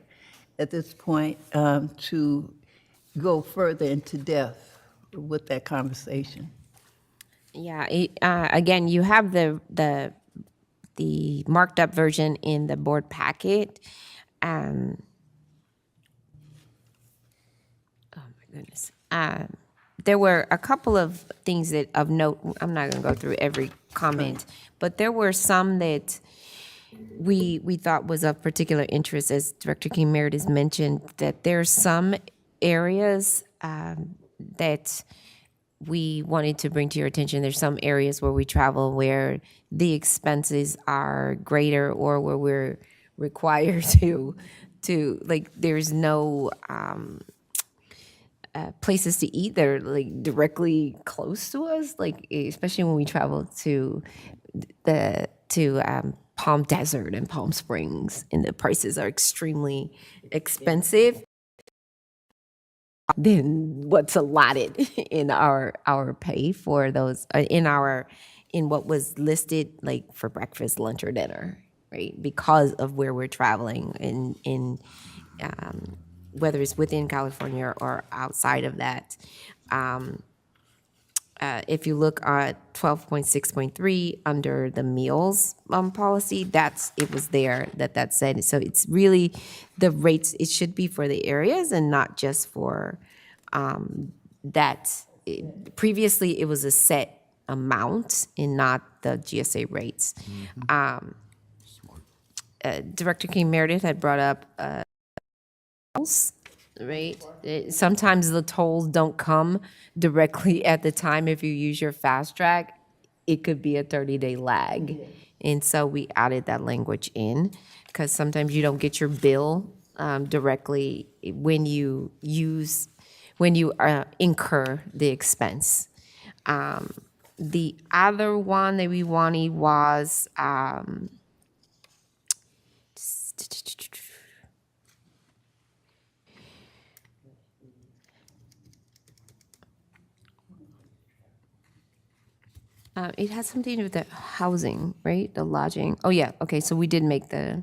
at this point to go further into depth with that conversation. Yeah, again, you have the marked up version in the board packet. Oh my goodness. There were a couple of things that of note. I'm not going to go through every comment, but there were some that we thought was of particular interest, as Director King Meredith mentioned, that there's some areas that we wanted to bring to your attention. There's some areas where we travel where the expenses are greater, or where we're required to like, there's no places to eat that are like directly close to us, like especially when we travel to Palm Desert and Palm Springs, and the prices are extremely expensive than what's allotted in our pay for those, in what was listed like for breakfast, lunch, or dinner, right? Because of where we're traveling, in whether it's within California or outside of that. If you look at 12.6.3 under the meals policy, it was there that said. So it's really the rates, it should be for the areas and not just for that. Previously, it was a set amount and not the GSA rates. Director King Meredith had brought up right? Sometimes the tolls don't come directly at the time. If you use your fast track, it could be a 30-day lag. And so we added that language in, because sometimes you don't get your bill directly when you incur the expense. The other one that we wanted was it has something to do with the housing, right? The lodging. Oh, yeah. Okay, so we did make the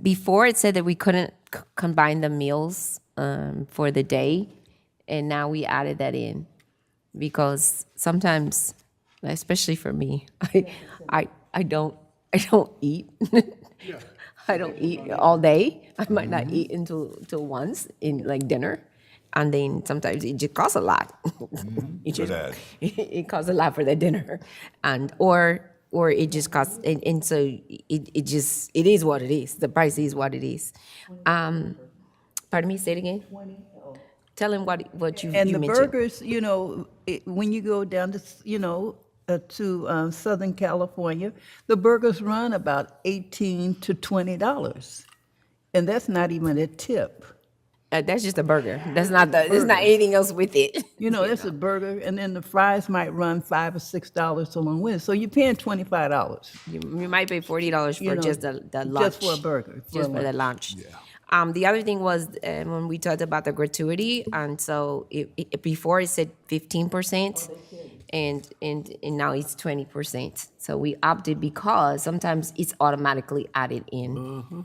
before it said that we couldn't combine the meals for the day, and now we added that in because sometimes, especially for me, I don't eat. I don't eat all day. I might not eat until once in like dinner. And then sometimes it just costs a lot. It costs a lot for the dinner. And or it just costs, and so it is what it is. The price is what it is. Pardon me, say it again. Tell him what you And the mentioned. burgers, when you go down to, to Southern California, the burgers run about $18 to $20. And that's not even a tip. That's just a burger. That's not there's not anything else with it. It's a burger, and then the fries might run $5 or $6 along with it. So you're paying $25. You might pay $40 for just the lunch. Just for a burger. Just for the lunch. The other thing was when we talked about the gratuity, and so before it said 15%, and now it's 20%. So we opted because sometimes it's automatically added in,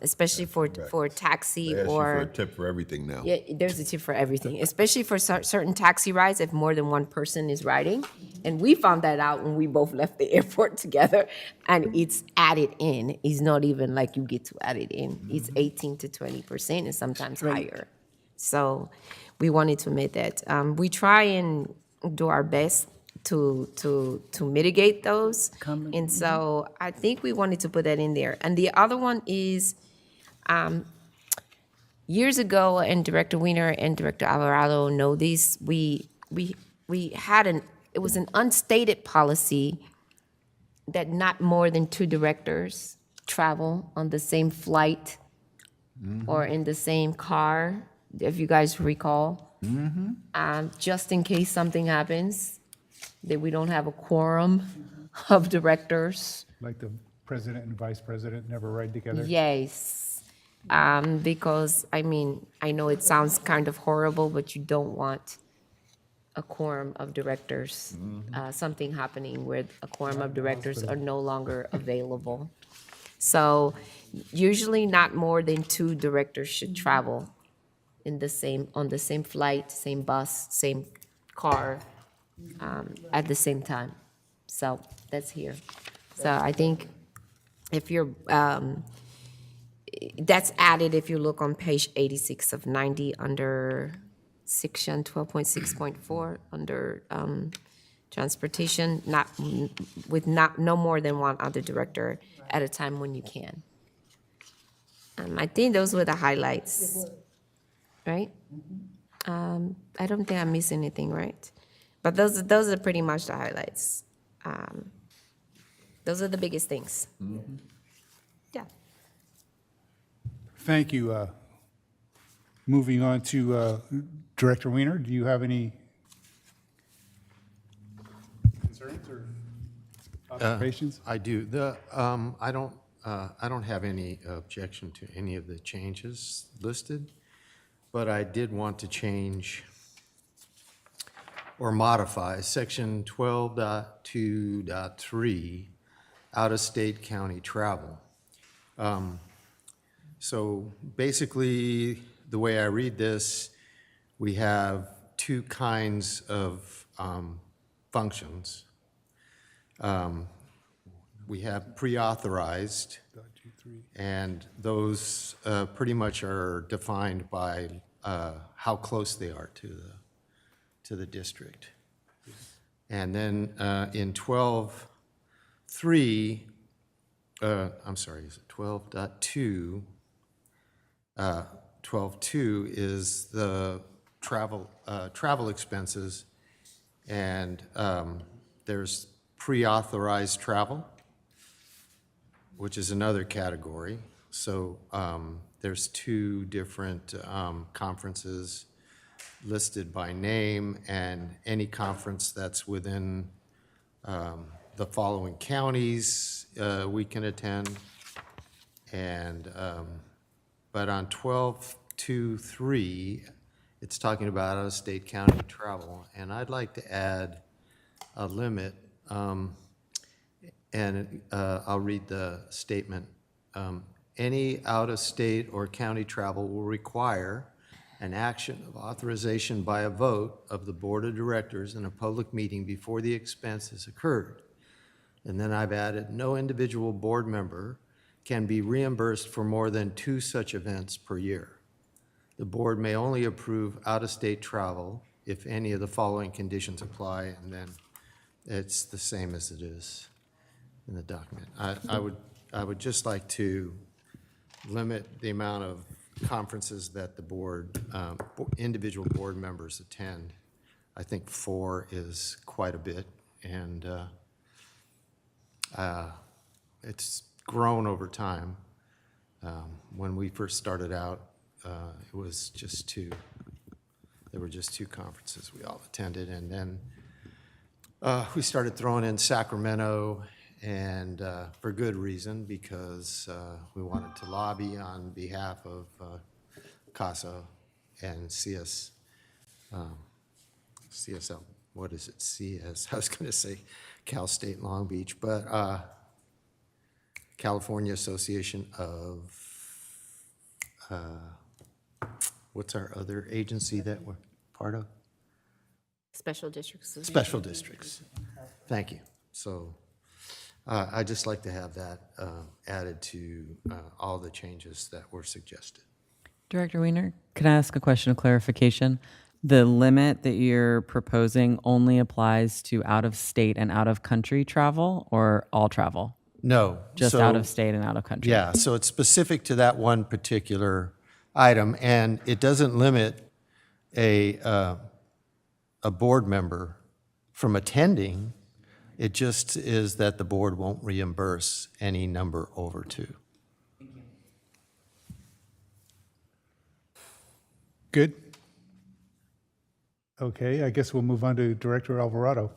especially for taxi They ask you or for a tip for everything now. yeah, there's a tip for everything, especially for certain taxi rides if more than one person is riding. And we found that out when we both left the airport together, and it's added in. It's not even like you get to add it in. It's 18 to 20% and sometimes higher. So we wanted to make that. We try and do our best to mitigate those. And so I think we wanted to put that in there. And the other one is years ago, and Director Wiener and Director Alvarado know this, we had it was an unstated policy that not more than 2 directors travel on the same flight or in the same car, if you guys recall. Just in case something happens, that we don't have a quorum of directors. Like the president and vice president never ride together? Yes. Because, I know it sounds kind of horrible, but you don't want a quorum of directors, something happening where a quorum of directors are no longer available. So usually not more than 2 directors should travel on the same flight, same bus, same car, at the same time. So that's here. So I think if you're, that's added if you look on page 86 of 90 under section 12.6.4 under Transportation, no more than one other director at a time when you can. I think those were the highlights, right? I don't think I missed anything, right? But those are pretty much the highlights. Those are the biggest things. Yeah. Thank you. Moving on to Director Weiner, do you have any concerns or observations? I do. I don't have any objection to any of the changes listed, but I did want to change or modify section 12.2.3, out-of-state county travel. So basically, the way I read this, we have two kinds of functions. We have pre-authorized, and those pretty much are defined by how close they are to the district. And then in 12.3, I'm sorry, is it 12.2? 12.2 is the travel expenses, and there's pre-authorized travel, which is another category. So there's two different conferences listed by name, and any conference that's within the following counties we can attend. And but on 12.2.3, it's talking about out-of-state county travel, and I'd like to add a limit. And I'll read the statement. Any out-of-state or county travel will require an action of authorization by a vote of the Board of Directors in a public meeting before the expense has occurred. And then I've added, no individual board member can be reimbursed for more than 2 such events per year. The board may only approve out-of-state travel if any of the following conditions apply, and then it's the same as it is in the document. I would just like to limit the amount of conferences that the board, individual board members attend. I think 4 is quite a bit, and it's grown over time. When we first started out, it was just 2. There were just 2 conferences we all attended, and then we started throwing in Sacramento, and for good reason, because we wanted to lobby on behalf of CASA and CSL, what is it, CS? I was going to say Cal State Long Beach, but California Association of, what's our other agency that we're part of? Special districts. Special districts. Thank you. So I'd just like to have that added to all the changes that were suggested. Director Weiner, can I ask a question of clarification? The limit that you're proposing only applies to out-of-state and out-of-country travel, or all travel? No. Just so- out-of-state and out-of-country? Yeah, so it's specific to that one particular item, and it doesn't limit a board member from attending. It just is that the board won't reimburse any number over 2. Good? Okay, I guess we'll move on to Director Alvarado.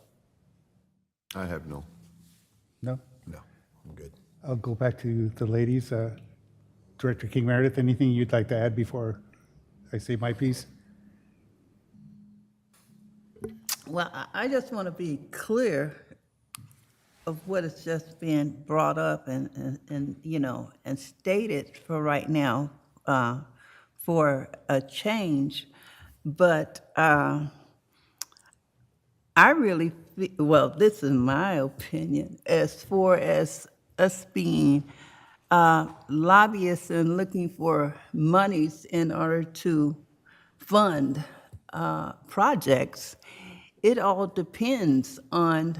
I have no. No? No, I'm good. I'll go back to the ladies. Director King Meredith, anything you'd like to add before I say my piece? Well, I just want to be clear of what is just being brought up and you know, and stated for right now for a change. But I really feel, well, this is my opinion, as far as us being lobbyists and looking for monies in order to fund projects, it all depends on,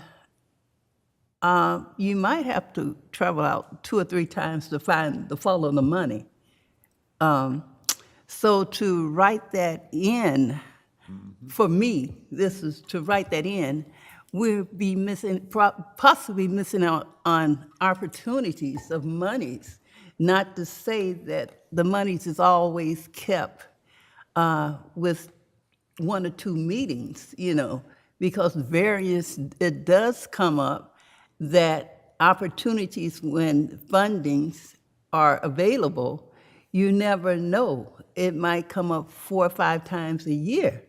you might have to travel out 2 or 3 times to follow the money. So to write that in, for me, this is to write that in, we'll be possibly missing out on opportunities of monies. Not to say that the monies is always kept with 1 or 2 meetings, because it does come up that opportunities when fundings are available, you never know. It might come up 4 or 5 times a year.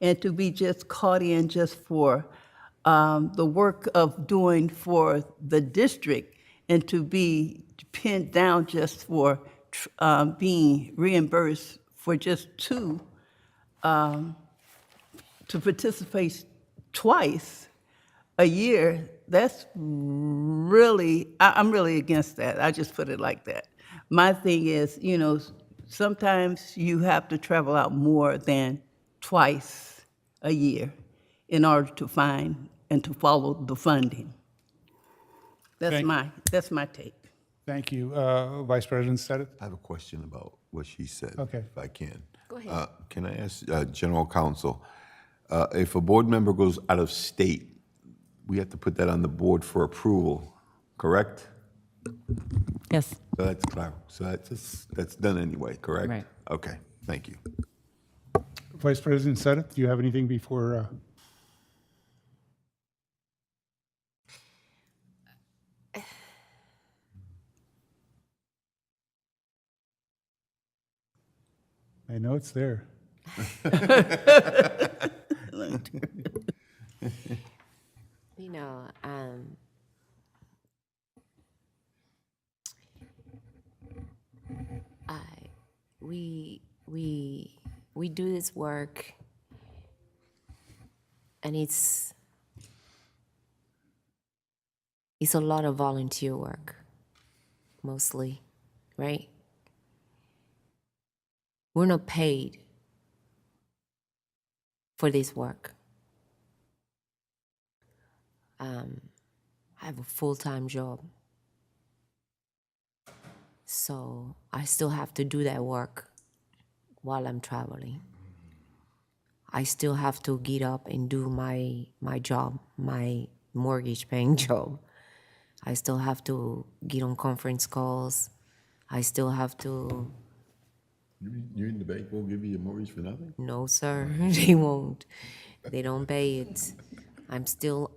And to be just caught in just for the work of doing for the district and to be pinned down just for being reimbursed for just 2, to participate twice a year, that's really, I'm really against that. I just put it like that. My thing is, sometimes you have to travel out more than twice a year in order to find and to follow the funding. That's my take. Thank you. Vice President Sudduth? I have a question about what she said. Okay. If I can. Go ahead. Can I ask General Counsel, if a board member goes out of state, we have to put that on the board for approval, correct? Yes. So that's clear. So that's done anyway, correct? Right. Okay, thank you. Vice President Sudduth, do you have anything before? I know it's there. You know, we do this work, and it's a lot of volunteer work, mostly, right? We're not paid for this work. I have a full-time job, so I still have to do that work while I'm traveling. I still have to get up and do my job, my mortgage-paying job. I still have to get on conference calls. I still have to... You in the bank won't give you a mortgage for nothing? No, sir, they won't. They don't pay it. I'm still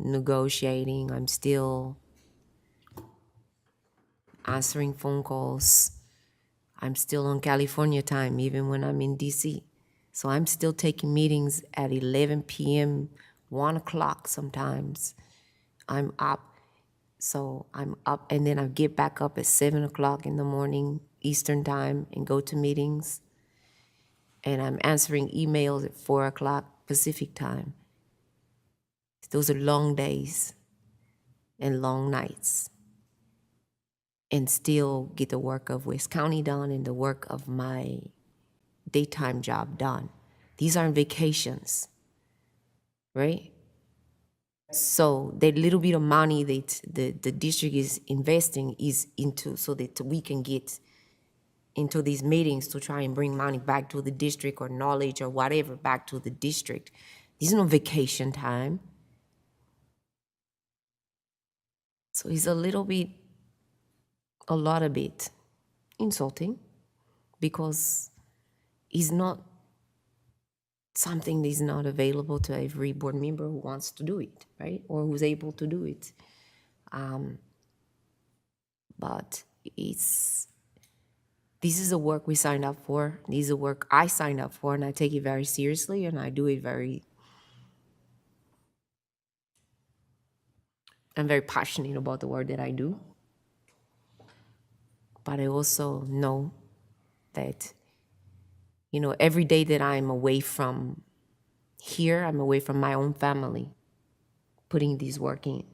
negotiating, I'm still answering phone calls. I'm still on California time, even when I'm in DC. So I'm still taking meetings at 11 p.m., 1 o'clock sometimes. I'm up. So I'm up, and then I get back up at 7 o'clock in the morning, Eastern time, and go to meetings. And I'm answering emails at 4 o'clock Pacific time. Those are long days and long nights. And still get the work of West County done and the work of my daytime job done. These aren't vacations, right? So the little bit of money that the district is investing is into, so that we can get into these meetings to try and bring money back to the district, or knowledge or whatever back to the district. This is no vacation time. So it's a lot of bit insulting, because it's not something that is not available to every board member who wants to do it, right? Or who's able to do it. But this is a work we signed up for. This is a work I signed up for, and I take it very seriously, and I do it I'm very passionate about the work that I do. But I also know that, every day that I'm away from here, I'm away from my own family, putting this work in.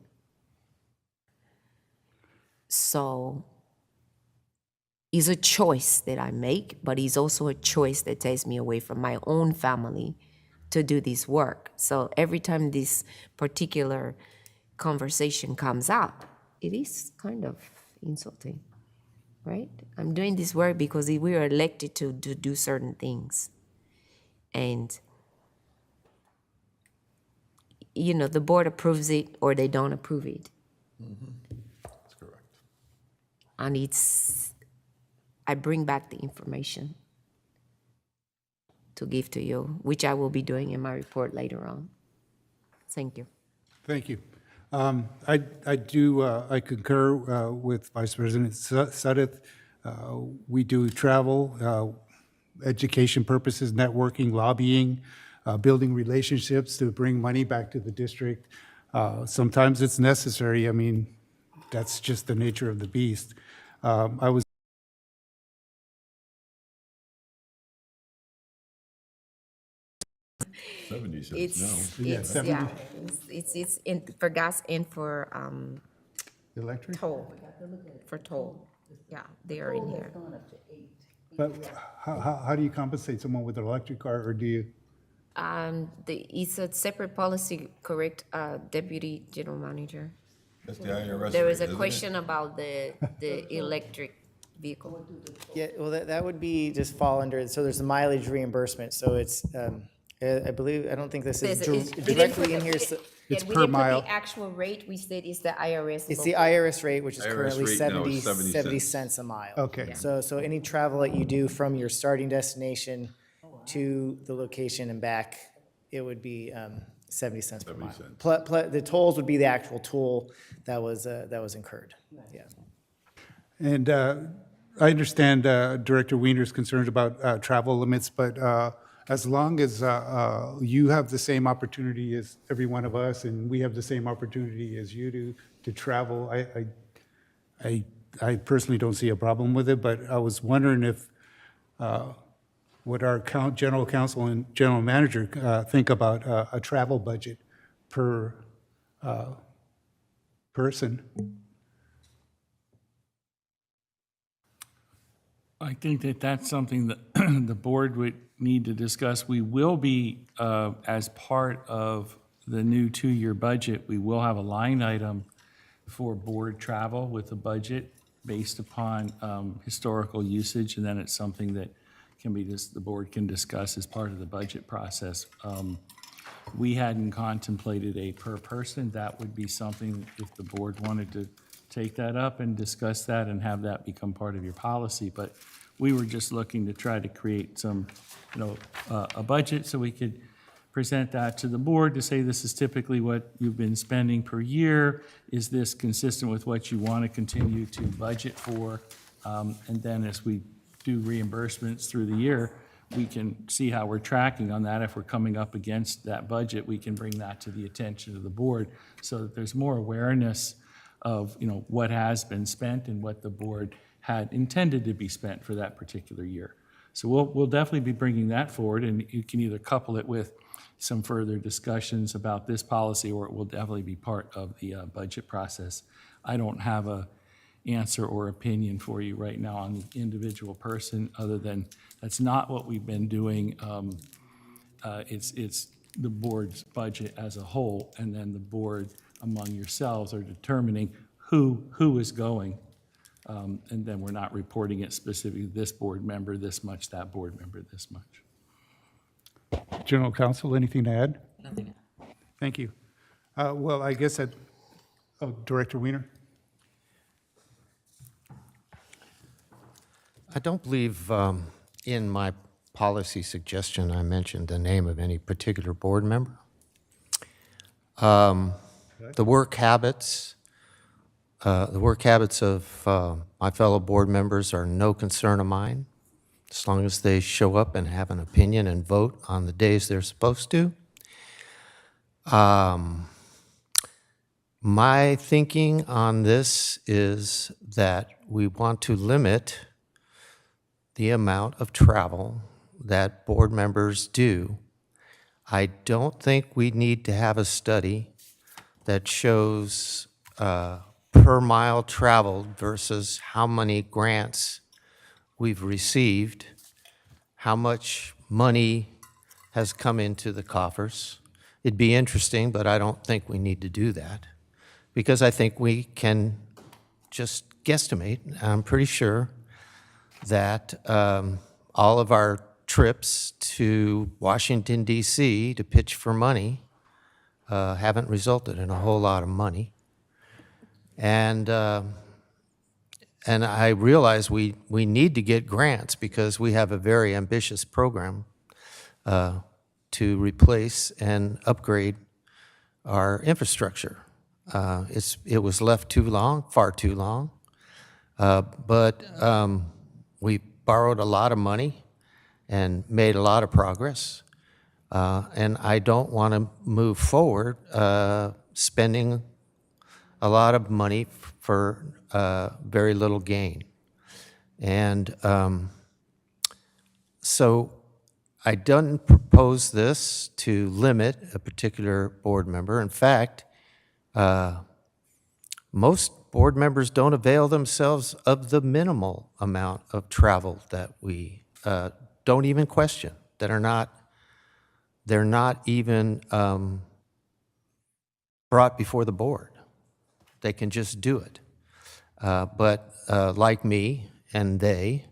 So it's a choice that I make, but it's also a choice that takes me away from my own family to do this work. So every time this particular conversation comes up, it is kind of insulting, right? I'm doing this work because we are elected to do certain things. And, you know, the board approves it or they don't approve it. That's correct. And I bring back the information to give to you, which I will be doing in my report later on. Thank you. Thank you. I concur with Vice President Sudduth. We do travel, education purposes, networking, lobbying, building relationships to bring money back to the district. Sometimes it's necessary. I mean, that's just the nature of the beast. I was It's in, for gas and for electric, toll. For toll. Yeah, they are in here. but how do you compensate someone with an electric car, or do you? It's a separate policy, correct, Deputy General Manager? That's the IRS. There was rate, a isn't it? question about the electric vehicle. Yeah, well, that would be, just fall under, so there's the mileage reimbursement, so it's, I believe, I don't think this is directly in here. So It's We per didn't mile. put the actual rate, we said it's the IRS. It's the local. IRS rate, which is IRS currently rate now 70, is 70 70 cents. cents a mile. Okay. So any travel that you do from your starting destination to the location and back, it would be 70 cents per mile. 70 The tolls would be the actual toll that was incurred, yeah. And I understand Director Wiener's concerns about travel limits, but as long as you have the same opportunity as every one of us, and we have the same opportunity as you do to travel, I personally don't see a problem with it, but I was wondering if, what our general counsel and general manager think about a travel budget per person. I think that that's something that the board would need to discuss. We will be, as part of the new two-year budget, we will have a line item for board travel with a budget based upon historical usage, and then it's something that can be just, the board can discuss as part of the budget process. We hadn't contemplated a per person. That would be something, if the board wanted to take that up and discuss that and have that become part of your policy. But we were just looking to try to create some, a budget so we could present that to the board to say this is typically what you've been spending per year. Is this consistent with what you want to continue to budget for? And then as we do reimbursements through the year, we can see how we're tracking on that. If we're coming up against that budget, we can bring that to the attention of the board so that there's more awareness of, what has been spent and what the board had intended to be spent for that particular year. So we'll definitely be bringing that forward, and you can either couple it with some further discussions about this policy, or it will definitely be part of the budget process. I don't have a answer or opinion for you right now on the individual person, other than that's not what we've been doing. It's the board's budget as a whole, and then the board among yourselves are determining who is going. And then we're not reporting it specifically, this board member this much, that board member this much. General Counsel, anything to add? Nothing. Thank you. Well, I guess Director Wiener? I don't believe in my policy suggestion I mentioned the name of any particular board member. The work habits of my fellow board members are no concern of mine, as long as they show up and have an opinion and vote on the days they're supposed to. My thinking on this is that we want to limit the amount of travel that board members do. I don't think we need to have a study that shows per mile traveled versus how many grants we've received, how much money has come into the coffers. It'd be interesting, but I don't think we need to do that, because I think we can just guesstimate. I'm pretty sure that all of our trips to Washington, D.C. to pitch for money haven't resulted in a whole lot of money. And I realize we need to get grants because we have a very ambitious program to replace and upgrade our infrastructure. It was left too long, far too long, but we borrowed a lot of money and made a lot of progress. And I don't want to move forward spending a lot of money for very little gain. And so I didn't propose this to limit a particular board member. In fact, most board members don't avail themselves of the minimal amount of travel that we don't even question, that are not, they're not even brought before the board. They can just do it. But like me and they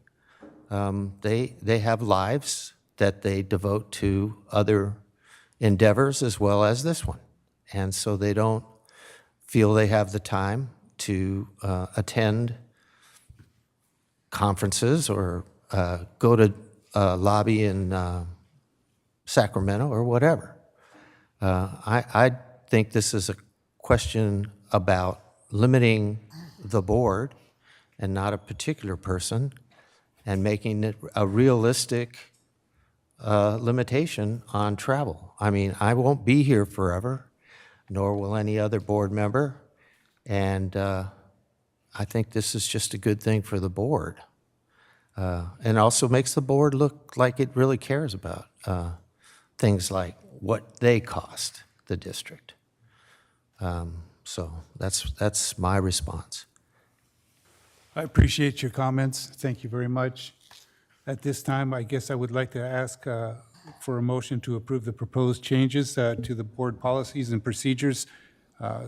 have lives that they devote to other endeavors as well as this one. And so they don't feel they have the time to attend conferences or go to lobby in Sacramento or whatever. I think this is a question about limiting the board and not a particular person, and making it a realistic limitation on travel. I mean, I won't be here forever, nor will any other board member, and I think this is just a good thing for the board. And also makes the board look like it really cares about things like what they cost the district. So that's my response. I appreciate your comments. Thank you very much. At this time, I guess I would like to ask for a motion to approve the proposed changes to the board policies and procedures,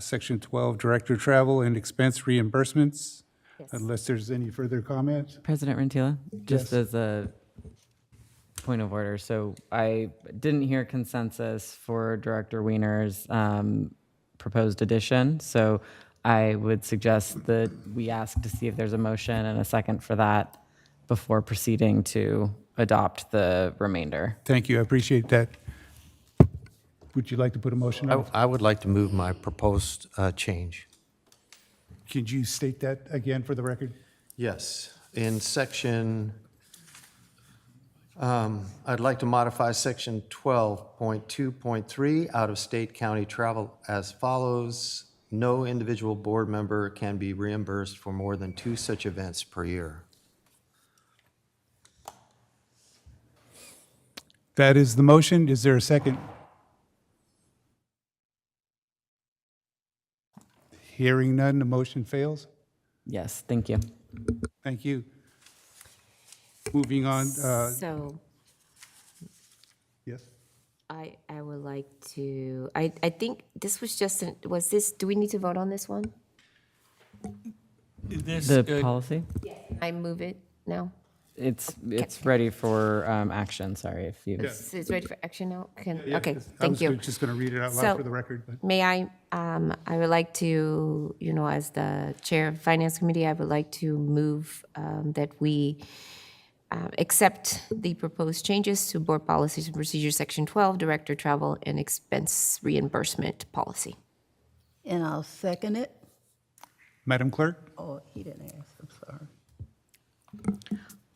Section 12, Director Travel and Expense Reimbursements, unless there's any further comments. President Rentila, just as a point of order, so I didn't hear consensus for Director Wiener's proposed addition, so I would suggest that we ask to see if there's a motion and a second for that before proceeding to adopt the remainder. Thank you, I appreciate that. Would you like to put a motion on? I would like to move my proposed change. Could you state that again for the record? Yes, in section, I'd like to modify section 12.2.3, out-of-state county travel as follows. No individual board member can be reimbursed for more than 2 such events per year. That is the motion. Is there a second? Hearing none, the motion fails. Yes, thank you. Thank you. Moving on. So Yes. I would like to, I think this was just, was this, do we need to vote on this one? The policy? I move it now? It's ready for action, sorry, if you. It's ready for action now? Yeah, Okay, I thank you. was just going to read it out So, loud for the record. But May I would like to, as the Chair of Finance Committee, I would like to move that we accept the proposed changes to Board Policies and Procedures, Section 12, Director Travel and Expense Reimbursement Policy. And I'll second it. Madam Clerk? Oh, he didn't ask, I'm sorry.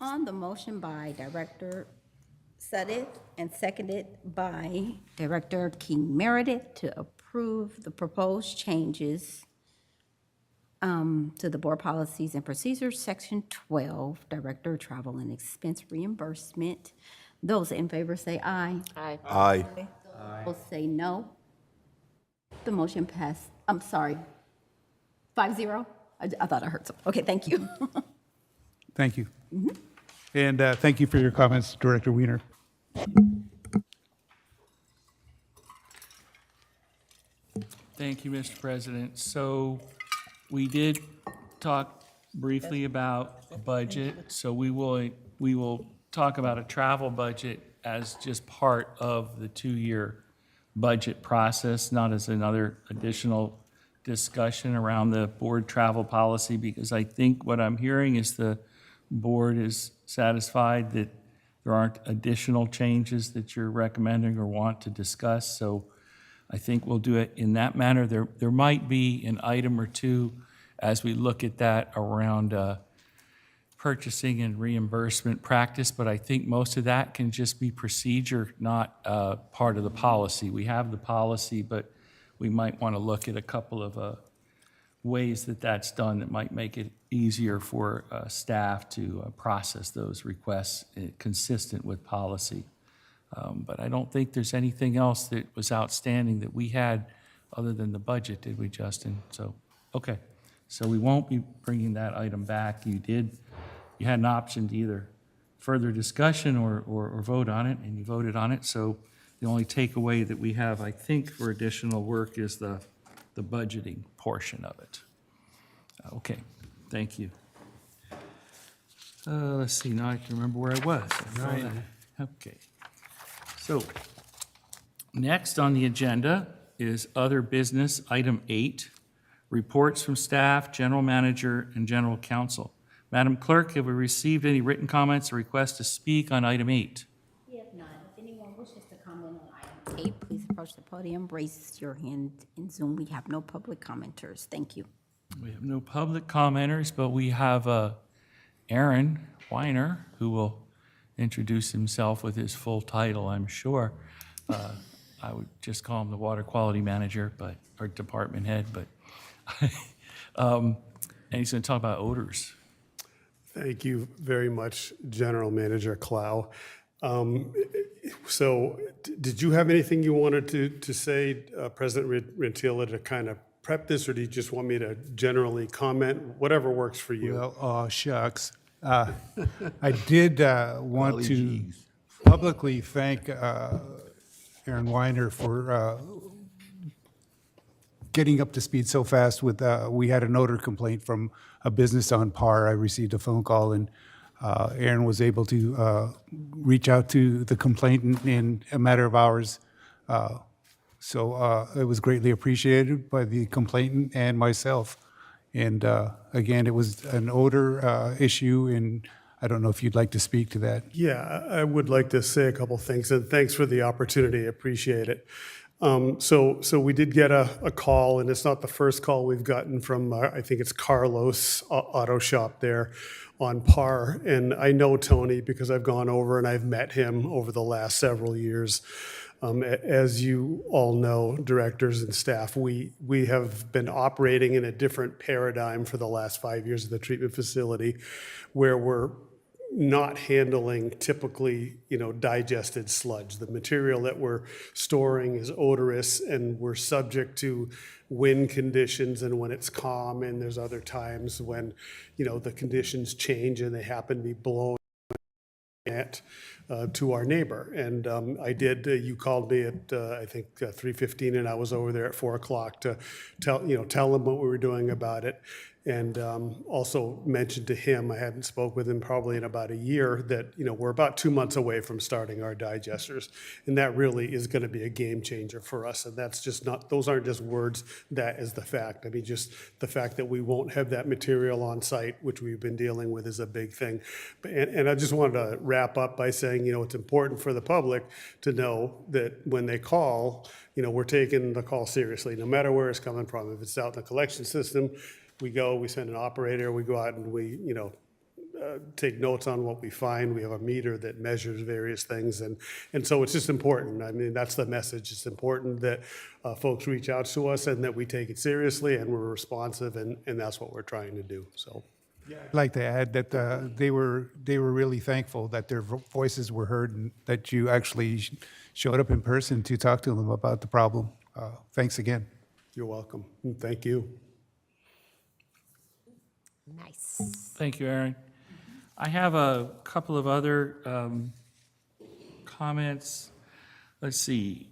On the motion by Director Suddick and seconded by Director King Meredith to approve the proposed changes to the Board Policies and Procedures, Section 12, Director Travel and Expense Reimbursement. Those in favor say aye. Aye. Aye. Those say no. The motion passed, I'm sorry, 5-0? I thought I heard something. Okay, thank you. Thank you. And thank you for your comments, Director Wiener. Thank you, Mr. President. So we did talk briefly about a budget, so we will talk about a travel budget as just part of the two-year budget process, not as another additional discussion around the board travel policy, because I think what I'm hearing is the board is satisfied that there aren't additional changes that you're recommending or want to discuss. So I think we'll do it in that manner. There might be an item or two as we look at that around purchasing and reimbursement practice, but I think most of that can just be procedure, not part of the policy. We have the policy, but we might want to look at a couple of ways that that's done that might make it easier for staff to process those requests consistent with policy. But I don't think there's anything else that was outstanding that we had other than the budget, did we, Justin? So, okay. So we won't be bringing that item back. You had an option to either further discussion or vote on it, and you voted on it. So the only takeaway that we have, I think, for additional work is the budgeting portion of it. Okay, thank you. Let's see, now I can remember where I was. Right. Okay. So next on the agenda is other business, item 8, reports from staff, general manager, and general counsel. Madam Clerk, have we received any written comments or requests to speak on item 8? We have none. If anyone wishes to comment on item 8, please approach the podium, raise your hand in Zoom. We have no public commenters. Thank you. We have no public commenters, but we have Aaron Weiner, who will introduce himself with his full title, I'm sure. I would just call him the water quality manager, or department head, but and he's going to talk about odors. Thank you very much, General Manager Clow. So did you have anything you wanted to say, President Rentila, to kind of prep this, or do you just want me to generally comment? Whatever works for you. Well, shucks. I did want to publicly thank Aaron Weiner for getting up to speed so fast with, we had an odor complaint from a business on Par. I received a phone call, and Aaron was able to reach out to the complainant in a matter of hours. So it was greatly appreciated by the complainant and myself. And again, it was an odor issue, and I don't know if you'd like to speak to that. Yeah, I would like to say a couple things, and thanks for the opportunity. I appreciate it. So we did get a call, and it's not the first call we've gotten from, I think it's Carlos Auto Shop there on Par. And I know Tony because I've gone over and I've met him over the last several years. As you all know, directors and staff, we have been operating in a different paradigm for the last 5 years of the treatment facility, where we're not handling typically, digested sludge. The material that we're storing is odorous, and we're subject to wind conditions and when it's calm, and there's other times when, the conditions change and they happen to be blowing to our neighbor. And I did, you called me at, I think, 3:15, and I was over there at 4 o'clock to tell him what we were doing about it. And also mentioned to him, I hadn't spoke with him probably in about a year, that, we're about 2 months away from starting our digesters. And that really is going to be a game changer for us. And that's just not, those aren't just words, that is the fact. I mean, just the fact that we won't have that material on site, which we've been dealing with, is a big thing. And I just wanted to wrap up by saying, it's important for the public to know that when they call, we're taking the call seriously, no matter where it's coming from. If it's out in the collection system, we send an operator, we go out and we, take notes on what we find. We have a meter that measures various things. And so it's just important. I mean, that's the message. It's important that folks reach out to us and that we take it seriously and we're responsive, and that's what we're trying to do, so. I'd like to add that they were really thankful that their voices were heard and that you actually showed up in person to talk to them about the problem. Thanks again. You're welcome. Thank you. Nice. Thank you, Aaron. I have a couple of other comments. Let's see.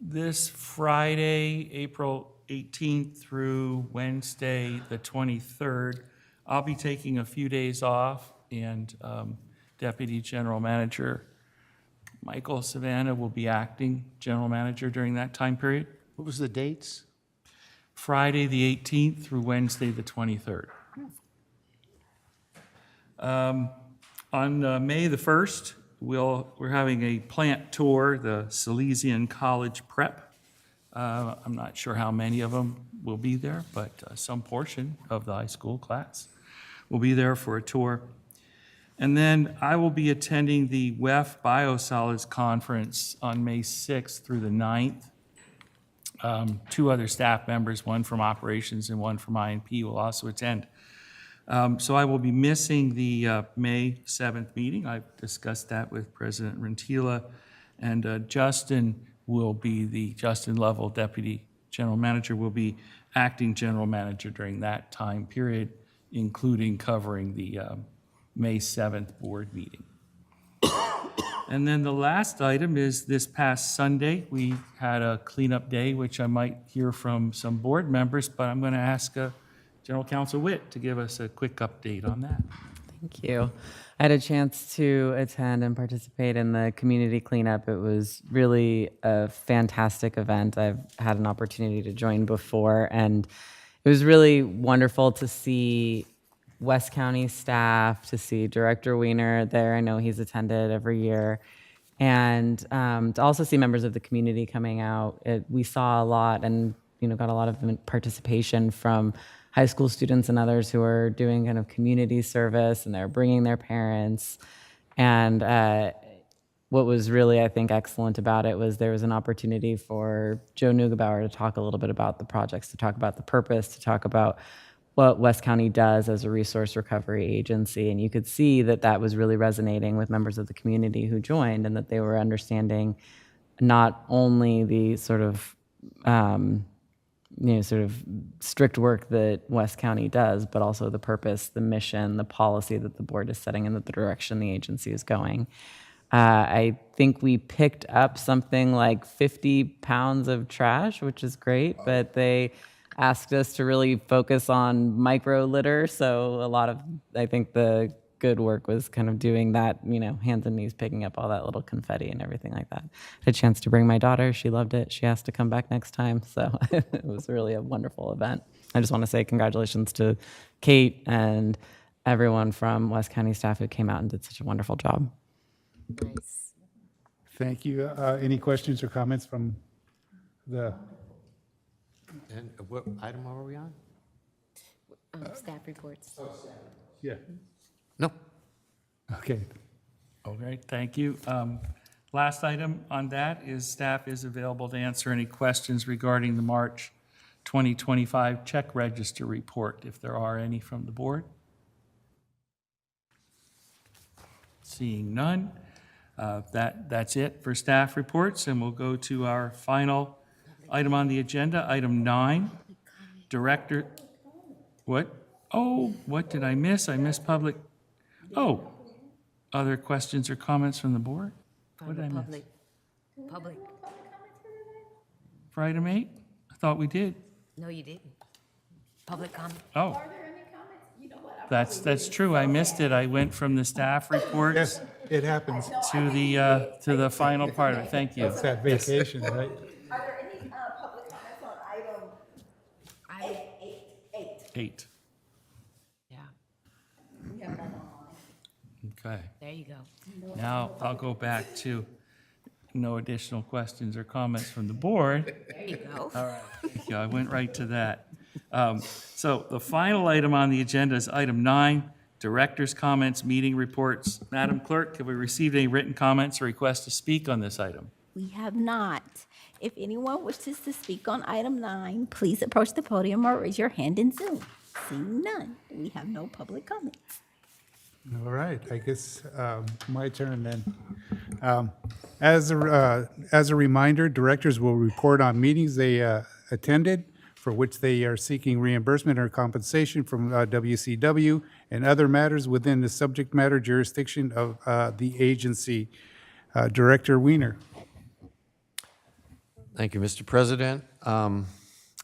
This Friday, April 18th through Wednesday, the 23rd. I'll be taking a few days off, and Deputy General Manager Michael Savannah will be acting general manager during that time period. What was the dates? Friday, the 18th through Wednesday, the 23rd. On May the 1st, we're having a plant tour, the Salesian College Prep. I'm not sure how many of them will be there, but some portion of the high school class will be there for a tour. And then I will be attending the WEF Biosolids Conference on May 6th through the 9th. Two other staff members, one from operations and one from INP, will also attend. So I will be missing the May 7th meeting. I've discussed that with President Rentila, and Justin Lovell, Deputy General Manager, will be acting General Manager during that time period, including covering the May 7th board meeting. And then the last item is this past Sunday, we had a cleanup day, which I might hear from some board members, but I'm going to ask General Counsel Witt to give us a quick update on that. Thank you. I had a chance to attend and participate in the community cleanup. It was really a fantastic event. I've had an opportunity to join before, and it was really wonderful to see West County staff, to see Director Weiner there. I know he's attended every year. And to also see members of the community coming out. We saw a lot and, got a lot of participation from high school students and others who are doing kind of community service, and they're bringing their parents. And what was really, I think, excellent about it was there was an opportunity for Joe Neugebauer to talk a little bit about the projects, to talk about the purpose, to talk about what West County does as a resource recovery agency. And you could see that that was really resonating with members of the community who joined, and that they were understanding not only the sort of strict work that West County does, but also the purpose, the mission, the policy that the board is setting, and the direction the agency is going. I think we picked up something like 50 pounds of trash, which is great, but they asked us to really focus on micro litter. So a lot of, I think the good work was kind of doing that, hands and knees, picking up all that little confetti and everything like that. I had a chance to bring my daughter. She loved it. She asked to come back next time. So it was really a wonderful event. I just want to say congratulations to Kate and everyone from West County staff who came out and did such a wonderful job. Nice. Thank you. Any questions or comments from the? And what item are we on? Staff reports. Yeah. No. Okay. All right, thank you. Last item on that is staff is available to answer any questions regarding the March 2025 check register report, if there are any from the board. Seeing none, that's it for staff reports, and we'll go to our final item on the agenda, item 9. Director, what? Oh, what did I miss? I missed public. Oh, other questions or comments from the board? What did I miss? Public. For item 8? I thought we did. No, you didn't. Public comment. Oh. That's true. I missed it. I went from the staff reports. Yes, it happens. To the final part of it. Thank you. It's that vacation, right? Are there any public comments on item 8. Yeah, We have none online. Okay. there you go. Now I'll go back to no additional questions or comments from the board. There you go. All right, thank you. I went right to that. So the final item on the agenda is item 9, director's comments, meeting reports. Madam Clerk, have we received any written comments or requests to speak on this item? We have not. If anyone wishes to speak on item 9, please approach the podium or raise your hand in Zoom. Seeing none, we have no public comments. All right, I guess my turn then. As a reminder, directors will report on meetings they attended for which they are seeking reimbursement or compensation from WCW and other matters within the subject matter jurisdiction of the agency. Director Weiner. Thank you, Mr. President.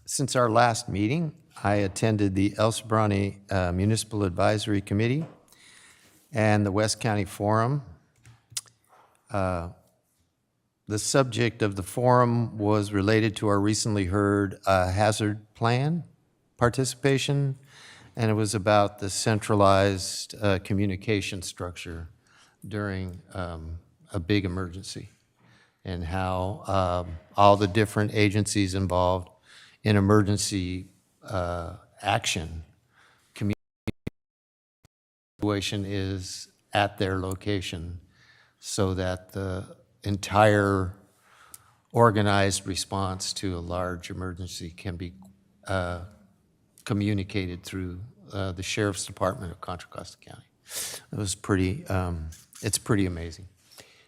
Since our last meeting, I attended the El Sobrante Municipal Advisory Committee and the West County Forum. The subject of the forum was related to our recently heard hazard plan participation, and it was about the centralized communication structure during a big emergency, and how all the different agencies involved in emergency action communication is at their location, so that the entire organized response to a large emergency can be communicated through the Sheriff's Department of Contra Costa County. It was pretty, it's pretty amazing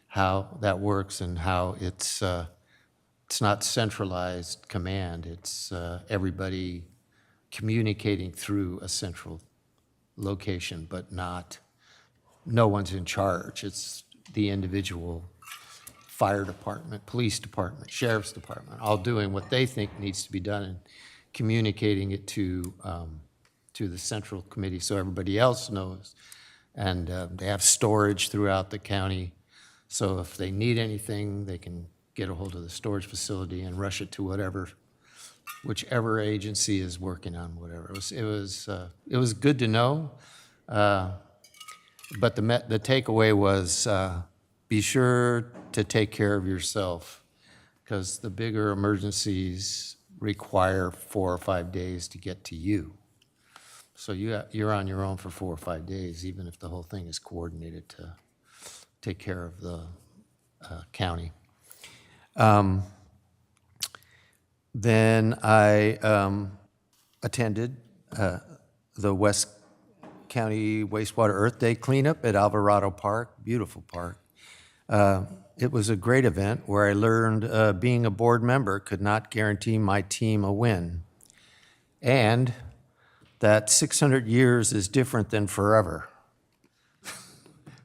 how that works, and how it's not centralized command, it's everybody communicating through a central location, but no one's in charge. It's the individual fire department, police department, sheriff's department, all doing what they think needs to be done and communicating it to the central committee so everybody else knows. And they have storage throughout the county, so if they need anything, they can get a hold of the storage facility and rush it to whichever agency is working on whatever. It was good to know, but the takeaway was be sure to take care of yourself, because the bigger emergencies require 4 or 5 days to get to you. So you're on your own for 4 or 5 days, even if the whole thing is coordinated to take care of the county. Then I attended the West County Wastewater Earth Day cleanup at Alvarado Park, beautiful park. It was a great event where I learned being a board member could not guarantee my team a win, and that 600 years is different than forever.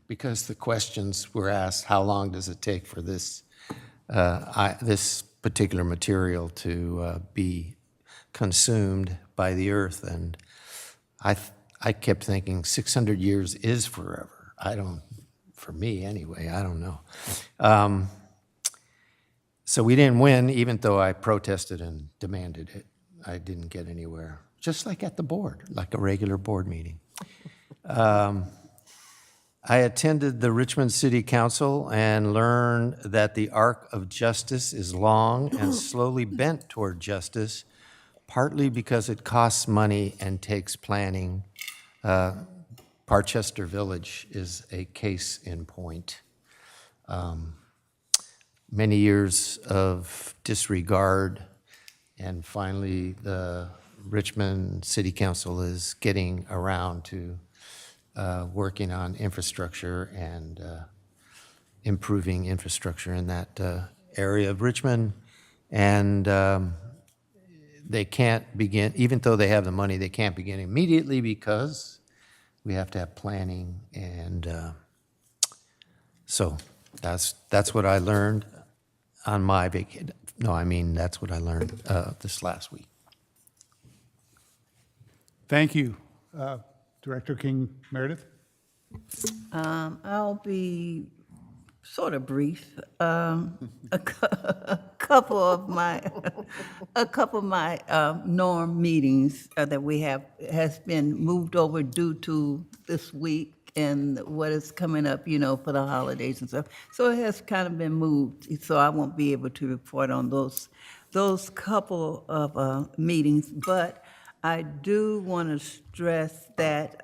Because the questions were asked, how long does it take for this this particular material to be consumed by the earth? And I kept thinking 600 years is forever. For me anyway, I don't know. So we didn't win, even though I protested and demanded it. I didn't get anywhere, just like at the board, like a regular board meeting. I attended the Richmond City Council and learned that the arc of justice is long and slowly bent toward justice, partly because it costs money and takes planning. Parchester Village is a case in point. Many years of disregard, and finally the Richmond City Council is getting around to working on infrastructure and improving infrastructure in that area of Richmond. And they can't begin, even though they have the money, they can't begin immediately because we have to have planning. And so that's what I learned on my vacation. No, I mean, that's what I learned this last week. Thank you. Director King Meredith? I'll be sort of brief. A couple of my norm meetings that we have has been moved over due to this week and what is coming up, for the holidays and stuff. So it has kind of been moved. So I won't be able to report on those couple of meetings, but I do want to stress that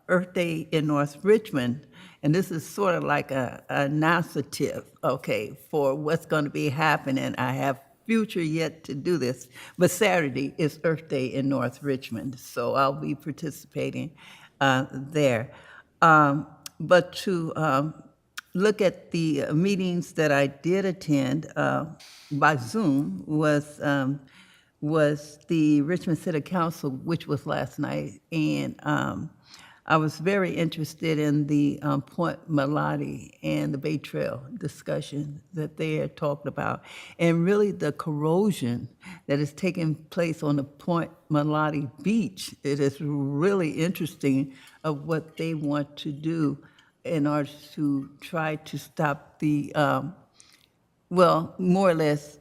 Earth Day in North Richmond, and this is sort of like a initiative, okay, for what's going to be happening. I have future yet to do this, but Saturday is Earth Day in North Richmond, so I'll be participating there. But to look at the meetings that I did attend by Zoom was the Richmond City Council, which was last night, and I was very interested in the Point Melody and the Bay Trail discussion that they had talked about, and really the corrosion that is taking place on the Point Melody Beach. It is really interesting of what they want to do in order to try to stop the, well, more or less,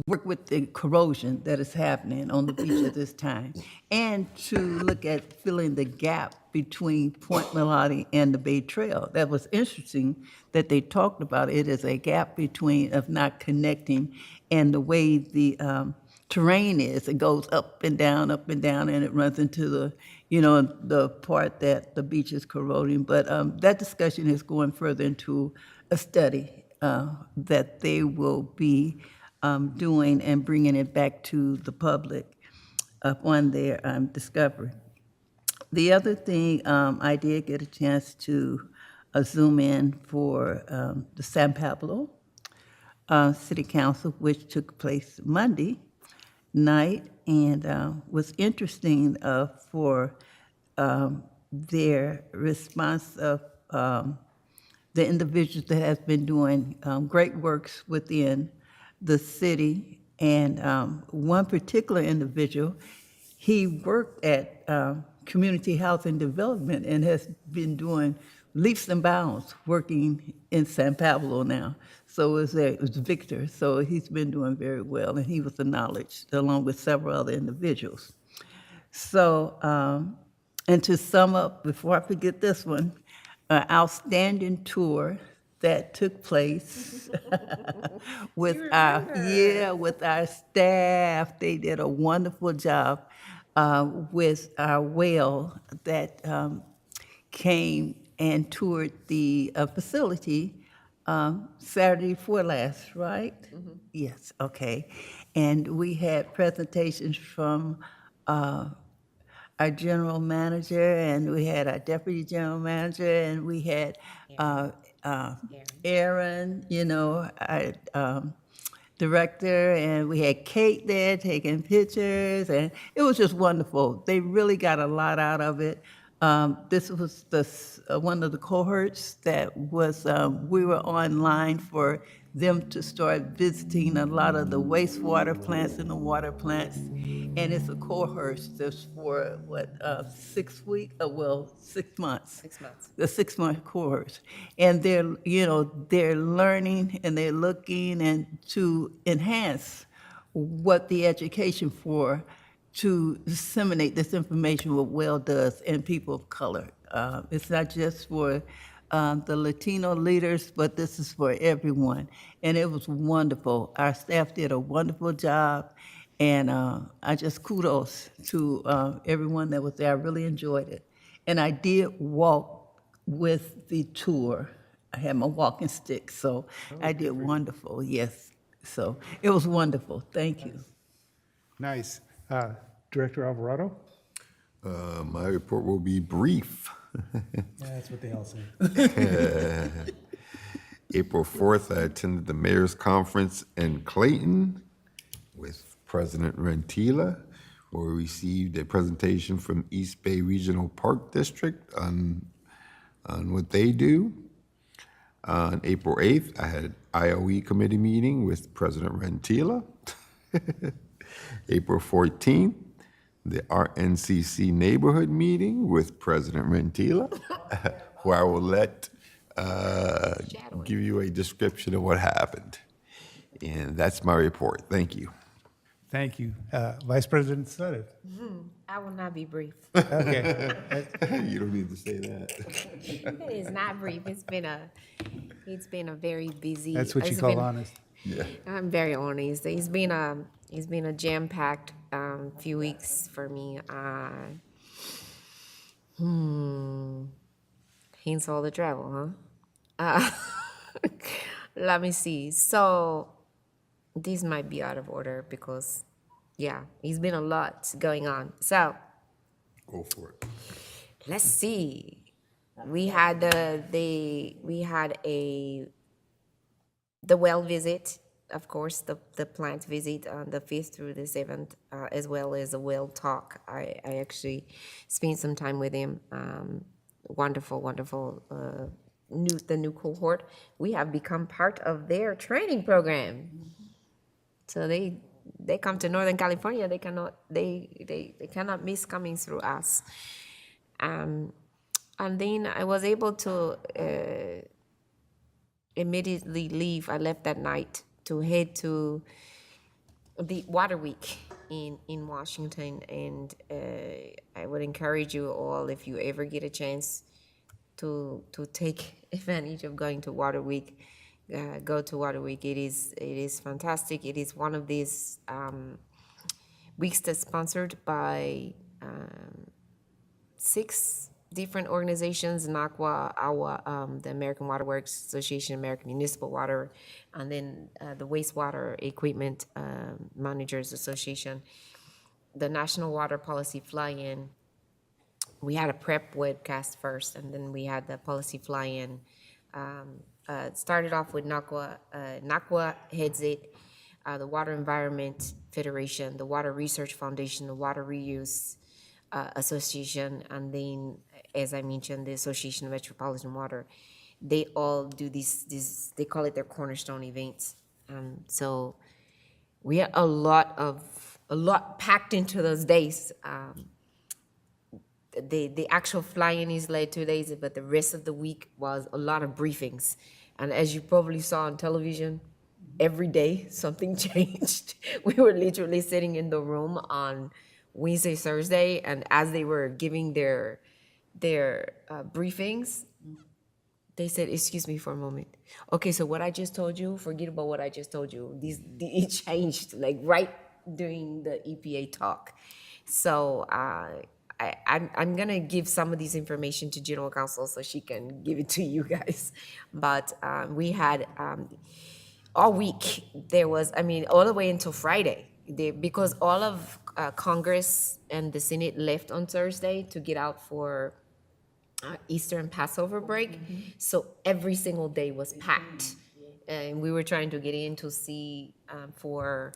work with the corrosion that is happening on the beach at this time, and to look at filling the gap between Point Melody and the Bay Trail. That was interesting that they talked about it as a gap between of not connecting, and the way the terrain is, it goes up and down, and it runs into the, the part that the beach is corroding. But that discussion is going further into a study that they will be doing and bringing it back to the public upon their discovery. The other thing, I did get a chance to zoom in for the San Pablo City Council, which took place Monday night, and was interesting for their response of the individuals that has been doing great works within the city. And one particular individual, he worked at Community Housing Development and has been doing leaps and bounds working in San Pablo now. So it was Victor. So he's been doing very well, and he was acknowledged along with several other individuals. So, and to sum up, before I forget this one, an outstanding tour that took place with our staff. They did a wonderful job with our whale that came and toured the facility Saturday before last, right? Mm-hmm. Yes, okay. And we had presentations from our general manager, and we had our deputy general manager, and we had Aaron, our director, and we had Kate there taking pictures, and it was just wonderful. They really got a lot out of it. This was one of the cohorts that was, we were online for them to start visiting a lot of the wastewater plants and the water plants. And it's a cohort that's for, 6 weeks? 6 months. 6 months. The 6-month cohort. And they're learning and they're looking and to enhance what the education for, to disseminate this information, what WELL does, and people of color. It's not just for the Latino leaders, but this is for everyone. And it was wonderful. Our staff did a wonderful job, and I just kudos to everyone that was there. I really enjoyed it. And I did walk with the tour. I had my walking stick, so I did wonderful, yes. So it was wonderful. Thank you. Nice. Director Alvarado? My report will be brief. That's what they all say. April 4th, I attended the Mayor's Conference in Clayton with President Rentila, where we received a presentation from East Bay Regional Park District on what they do. On April 8th, I had an IOE committee meeting with President Rentila. April 14th, the RNCC neighborhood meeting with President Rentila, where I will give you a description of what happened. And that's my report. Thank you. Thank you. Vice President Sutter? I will not be brief. Okay. You don't need to say that. It is not brief. It's been a very busy. That's what you call honest. Yeah. I'm very honest. It's been a jam-packed few weeks for me. Hence all the travel, huh? Let me see. So this might be out of order because, yeah, it's been a lot going on. So Go for it. let's see. We had the well visit, of course, the plant visit on the 5th through the 7th, as well as a well talk. I actually spent some time with him. Wonderful, the new cohort. We have become part of their training program. So they come to Northern California, they cannot miss coming through us. And then I was able to immediately leave. I left that night to head to the Water Week in Washington, and I would encourage you all, if you ever get a chance to take advantage of going to Water Week, go to Water Week. It is fantastic. It is one of these weeks that's sponsored by 6 different organizations: NACWA, AWA, the American Water Works Association, American Municipal Water, and then the Wastewater Equipment Managers Association, the National Water Policy Fly-In. We had a prep webcast first, and then we had the policy fly-in. Started off with NACWA. NACWA heads it, the Water Environment Federation, the Water Research Foundation, the Water Reuse Association, and then, as I mentioned, the Association of Metropolitan Water. They all do these they call it their cornerstone events. So we had a lot packed into those days. The actual fly-in is late 2 days, but the rest of the week was a lot of briefings. And as you probably saw on television, every day something changed. We were literally sitting in the room on Wednesday, Thursday, and as they were giving their briefings, they said, "Excuse me for a moment. Okay, so what I just told you, forget about what I just told you. It changed like right during the EPA talk." So I'm gonna give some of this information to General Counsel so she can give it to you guys. But we had all week. There was, all the way until Friday, because all of Congress and the Senate left on Thursday to get out for Easter and Passover break. So every single day was packed. And we were trying to get in to see for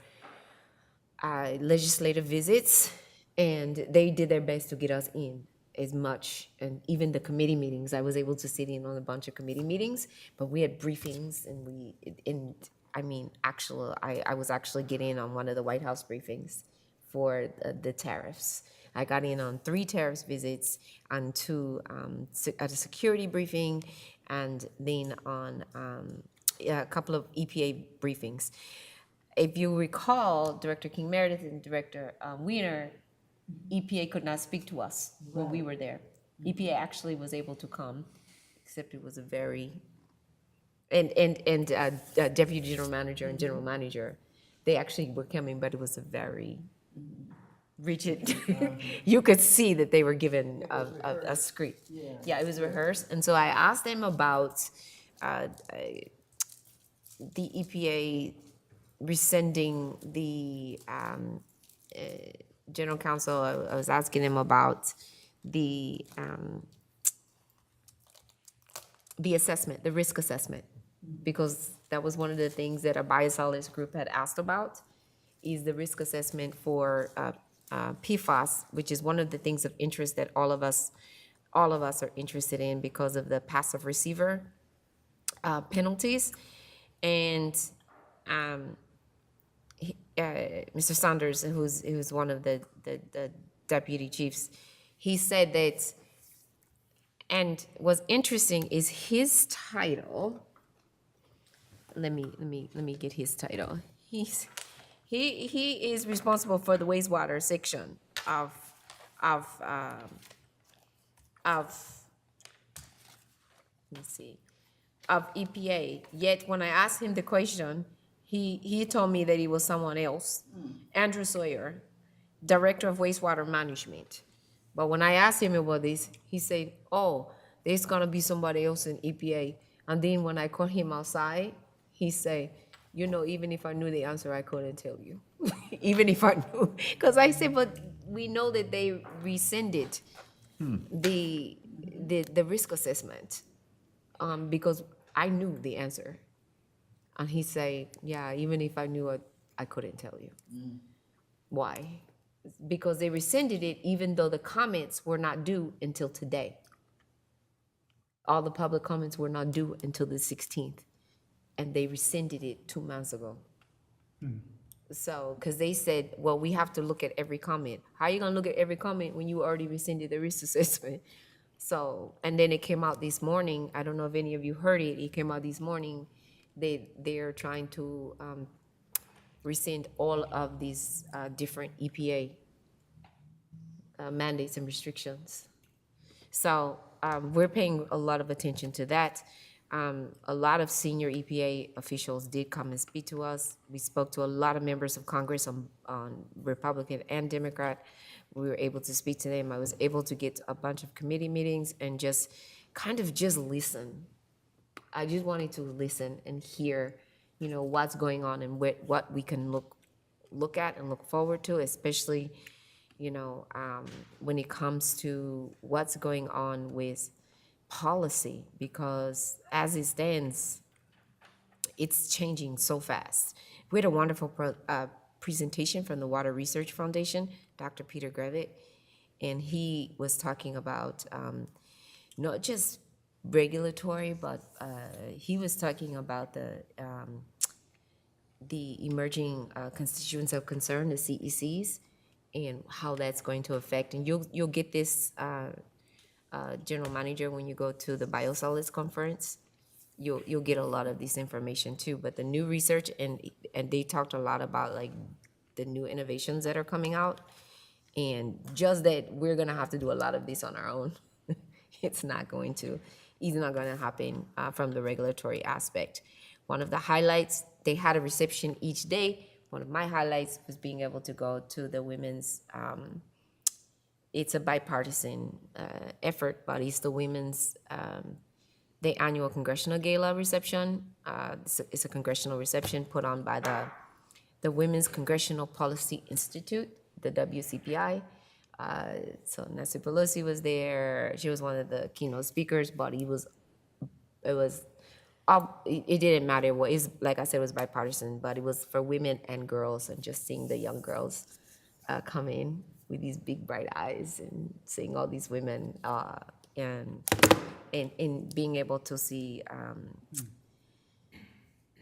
legislative visits, and they did their best to get us in as much. And even the committee meetings, I was able to sit in on a bunch of committee meetings, but we had briefings, and I was actually getting in on one of the White House briefings for the tariffs. I got in on 3 tariffs visits, and 2 at a security briefing, and then on a couple of EPA briefings. If you recall, Director King Meredith and Director Wiener, EPA could not speak to us when we were there. EPA actually was able to come, except it was a very, and Deputy General Manager and General Manager, they actually were coming, but it was a very rigid, you could see that they were given a script. Yeah, it was rehearsed. And so I asked them about the EPA rescinding the General Counsel. I was asking him about the assessment, the risk assessment, because that was one of the things that a biosolids group had asked about, is the risk assessment for PFAS, which is one of the things of interest that all of us are interested in because of the passive receiver penalties. And Mr. Saunders, who's one of the deputy chiefs, he said that, and what's interesting is his title. Let me get his title. He is responsible for the wastewater section of EPA. Yet when I asked him the question, he told me that he was someone else, Andrew Sawyer, Director of Wastewater Management. But when I asked him about this, he said, "Oh, there's gonna be somebody else in EPA." And then when I called him outside, he said, "Even if I knew the answer, I couldn't tell you." Even if I knew, because I said, "But we know that they rescinded the risk assessment because I knew the answer." And he said, "Yeah, even if I knew it, I couldn't tell you." Why? Because they rescinded it even though the comments were not due until today. All the public comments were not due until the 16th. And they rescinded it 2 months ago. So, because they said, well, we have to look at every comment. How are you gonna look at every comment when you already rescinded the risk assessment? So, and then it came out this morning, I don't know if any of you heard it, it came out this morning, they're trying to rescind all of these different EPA mandates and restrictions. So we're paying a lot of attention to that. A lot of senior EPA officials did come and speak to us. We spoke to a lot of members of Congress on Republican and Democrat. We were able to speak to them. I was able to get a bunch of committee meetings and just kind of just listen. I just wanted to listen and hear, you know, what's going on and what we can look at and look forward to, especially, you know, when it comes to what's going on with policy, because as it stands, it's changing so fast. We had a wonderful presentation from the Water Research Foundation, Dr. Peter Grevitt, and he was talking about not just regulatory, but he was talking about the emerging constituents of concern, the CECs, and how that's going to affect. And you'll get this, General Manager, when you go to the Biosolids Conference. You'll get a lot of this information too. But the new research, and they talked a lot about like the new innovations that are coming out, and just that we're gonna have to do a lot of this on our own. It's not going to happen from the regulatory aspect. One of the highlights, they had a reception each day. One of my highlights was being able to go to the women's, it's a bipartisan effort, but it's the women's, the annual Congressional Gala reception. It's a congressional reception put on by the Women's Congressional Policy Institute, the WCPI. So Nancy Pelosi was there. She was one of the keynote speakers, but it didn't matter. It's, like I said, it was bipartisan, but it was for women and girls, and just seeing the young girls come in with these big bright eyes and seeing all these women and being able to see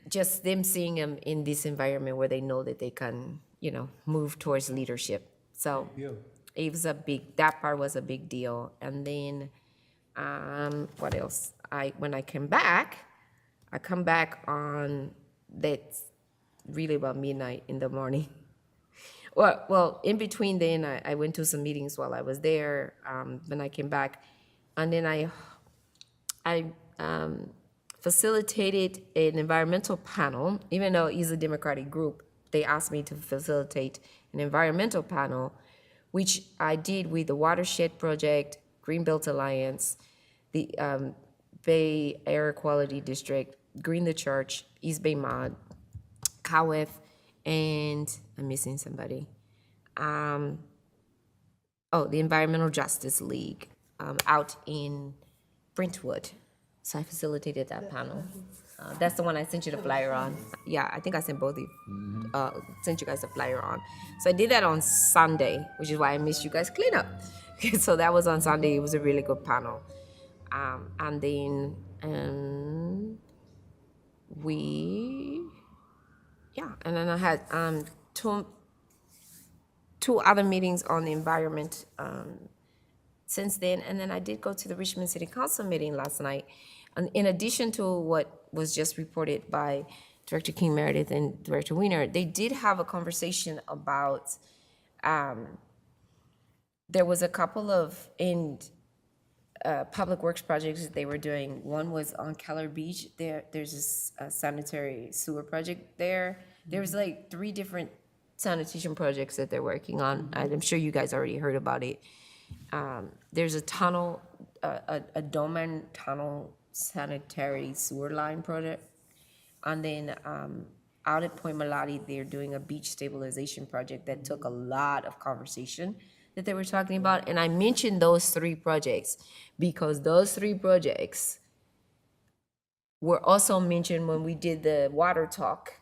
just them seeing them in this environment where they know that they can, you know, move towards leadership. So it was that part was a big deal. And then what else? When I come back on that's really about midnight in the morning. Well, in between then, I went to some meetings while I was there. When I came back, and then I facilitated an environmental panel. Even though it's a Democratic group, they asked me to facilitate an environmental panel, which I did with the Watershed Project, Greenbelt Alliance, the Bay Air Quality District, Green the Church, East Bay Mod, CAWF, and I'm missing somebody. The Environmental Justice League out in Brentwood. So I facilitated that panel. That's the one I sent you the flyer on. Yeah, I think I sent both of you, sent you guys the flyer on. So I did that on Sunday, which is why I missed you guys clean up. So that was on Sunday. It was a really good panel. And then and then I had two other meetings on the environment since then. And then I did go to the Richmond City Council meeting last night. And in addition to what was just reported by Director King Meredith and Director Weiner, they did have a conversation about, there was a couple of public works projects that they were doing. One was on Keller Beach. There's this sanitary sewer project there. There was like 3 different sanitation projects that they're working on. I'm sure you guys already heard about it. There's a tunnel, a Doman tunnel sanitary sewer line project. And then out at Point Malati, they're doing a beach stabilization project that took a lot of conversation that they were talking about. And I mentioned those 3 projects because those 3 projects were also mentioned when we did the water talk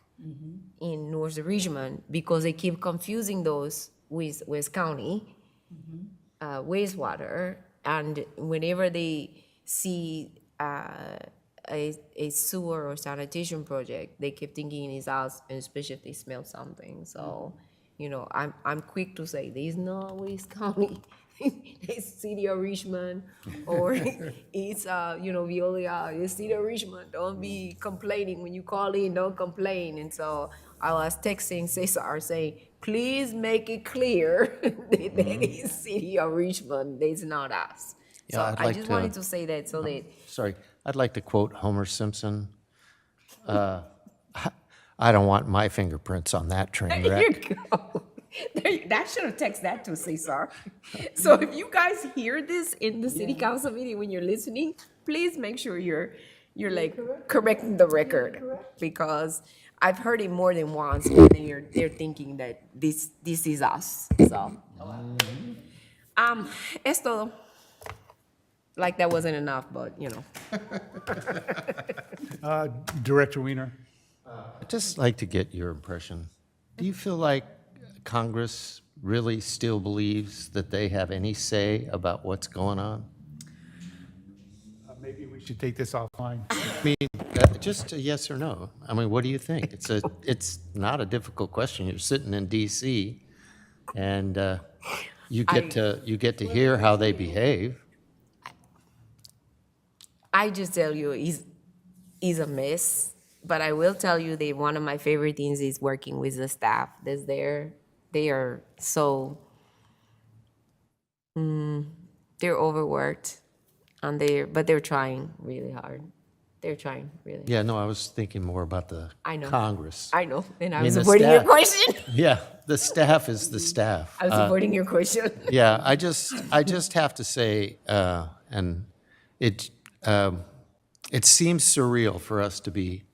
in North Richmond, because they keep confusing those with West County wastewater. And whenever they see a sewer or sanitation project, they keep thinking it's us, and especially if they smell something. So, you know, I'm quick to say, this is not West County, it's City of Richmond, or it's, you know, Veolia, it's City of Richmond. Don't be complaining when you call in, don't complain. And so I was texting Cesar saying, please make it clear that it's City of Richmond, it's not us. Yeah, So I'd I like just to- wanted to say that so that Sorry, I'd like to quote Homer Simpson. I don't want my fingerprints on that train there wreck. you go. That should have texted that to Cesar. So if you guys hear this in the city council meeting when you're listening, please make sure you're like correcting the record, because I've heard it more than once, and they're thinking that this is us. So es todo. Like that wasn't enough, but you know. Director Weiner? I'd just like to get your impression. Do you feel like Congress really still believes that they have any say about what's going on? Maybe we should take this offline. I mean, just a yes or no. I mean, what do you think? It's not a difficult question. You're sitting in D.C. and you get to hear how they behave. I just tell you, he's a mess. But I will tell you that one of my favorite things is working with the staff that's there. They are so, they're overworked, and but they're trying really hard. They're trying really hard. Yeah, no, I was thinking more about the I know. Congress. I know, and I mean, was the avoiding your staff- question. Yeah, the staff is the staff. I was avoiding your question. Yeah, I just have to say, and it seems surreal for us to be,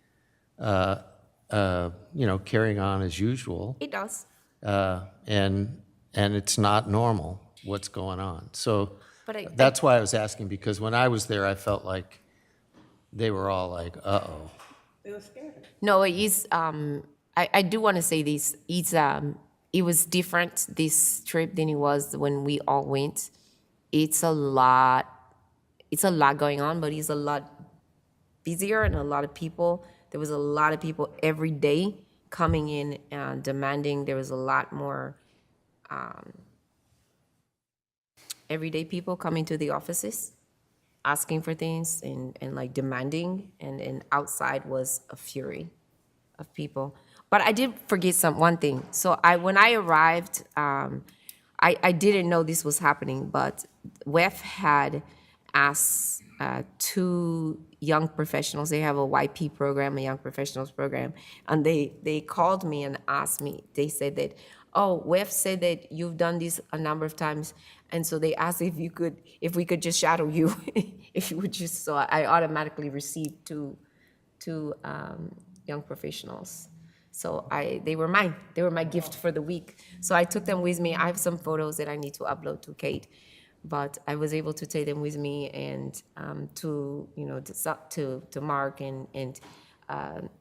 carrying on as usual. It does. And it's not normal what's going on. So But that's why I was asking, because when I was there, I felt like they were all like, uh-oh. They were scared. No, it is. I do want to say this. It was different this trip than it was when we all went. It's a lot going on, but it's a lot busier and a lot of people. There was a lot of people every day coming in and demanding. There was a lot more everyday people coming to the offices, asking for things and like demanding, and outside was a fury of people. But I did forget one thing. So when I arrived, I didn't know this was happening, but WEF had asked two young professionals. They have a YP program, a young professionals program, and they called me and asked me. They said that, oh, WEF said that you've done this a number of times, and so they asked if we could just shadow you, if you would just. So I automatically received two young professionals. So they were mine. They were my gift for the week. So I took them with me. I have some photos that I need to upload to Kate, but I was able to take them with me and to Mark and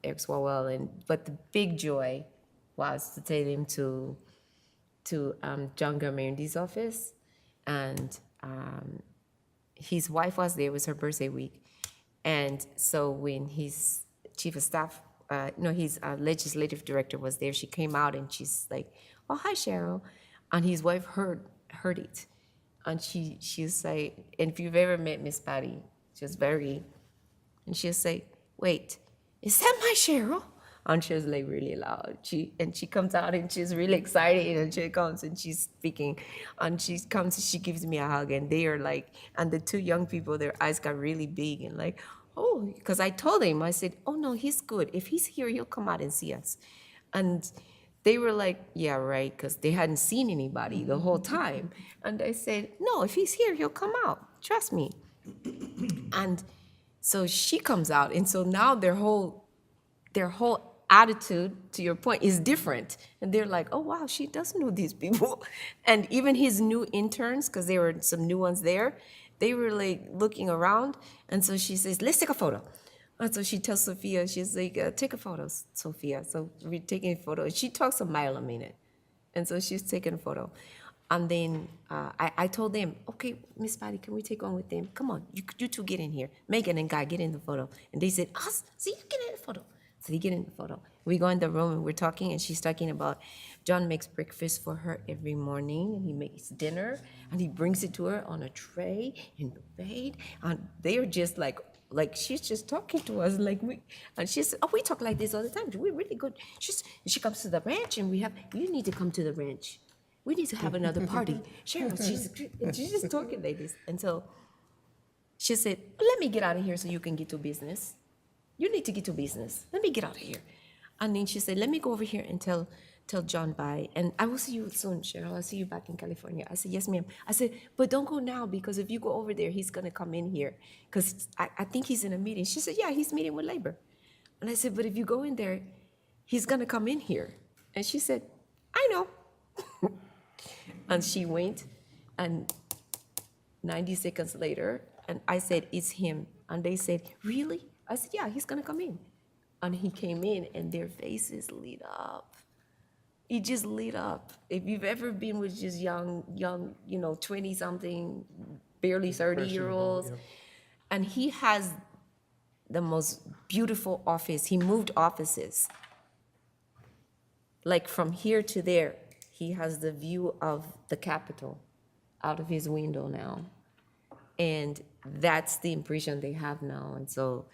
Eric Swalwell. But the big joy was to take them to John Garmendi's office, and his wife was there. It was her birthday week, and so when his chief of staff, his legislative director was there, she came out and she's like, "Oh, hi, Cheryl," and his wife heard it. And she's like, and if you've ever met Miss Patty, she's very, and she'll say, "Wait, is that my Cheryl?" And she's like really loud. She comes out and she's really excited, and she comes and she's speaking, and she comes and she gives me a hug, and they are like, and the two young people, their eyes got really big and like, oh, because I told him, I said, "Oh no, he's good. If he's here, he'll come out and see us." And they were like, "Yeah, right," because they hadn't seen anybody the whole time. And I said, "No, if he's here, he'll come out. Trust me." And so she comes out, and so now their whole attitude, to your point, is different. And they're like, "Oh wow, she does know these people." And even his new interns, because there were some new ones there, they were like looking around. And so she says, "Let's take a photo." And so she tells Sophia, she's like, "Take a photo, Sophia." So we're taking a photo. She talks a mile a minute. And so she's taking a photo. And then I told them, okay, Miss Patty, can we take on with them? Come on, you two get in here. Megan and Guy, get in the photo. And they said, see, you get in the photo. So they get in the photo. We go in the room and we're talking, and she's talking about John makes breakfast for her every morning, and he makes dinner, and he brings it to her on a tray in the bed. And they're just like she's just talking to us and she said, oh, we talk like this all the time. We're really good. She comes to the ranch, and you need to come to the ranch. We need to have another party. Cheryl, she's just talking like this. And so she said, let me get out of here so you can get to business. You need to get to business. Let me get out of here. And then she said, let me go over here and tell John bye. And I will see you soon, Cheryl. I'll see you back in California. I said, yes, ma'am. I said, but don't go now, because if you go over there, he's going to come in here. Because I think he's in a meeting. She said, yeah, he's meeting with labor. And I said, but if you go in there, he's going to come in here. And she said, I know. And she went, and 90 seconds later, and I said, it's him. And they said, really? I said, yeah, he's gonna come in. And he came in, and their faces lit up. It just lit up. If you've ever been with just young, 20-something, barely 30-year-olds, and he has the most beautiful office. He moved offices. Like from here to there, he has the view of the Capitol out of his window now. And that's the impression they have now. And so,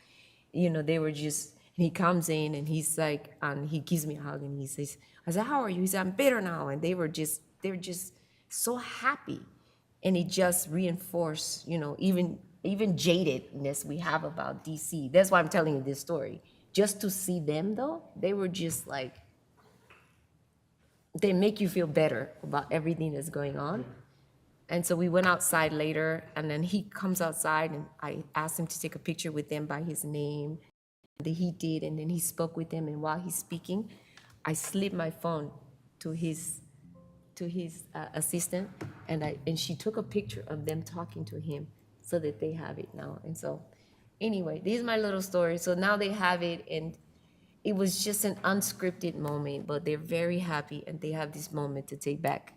they were just, he comes in and he's like, and he gives me a hug and he says, I said, how are you? He said, I'm better now. And they're just so happy. And it just reinforced, even jadedness we have about DC. That's why I'm telling you this story. Just to see them though, they were just like, they make you feel better about everything that's going on. And so we went outside later, and then he comes outside, and I asked him to take a picture with them by his name. He did, and then he spoke with them, and while he's speaking, I slipped my phone to his assistant, and she took a picture of them talking to him so that they have it now. And so anyway, this is my little story. So now they have it, and it was just an unscripted moment, but they're very happy, and they have this moment to take back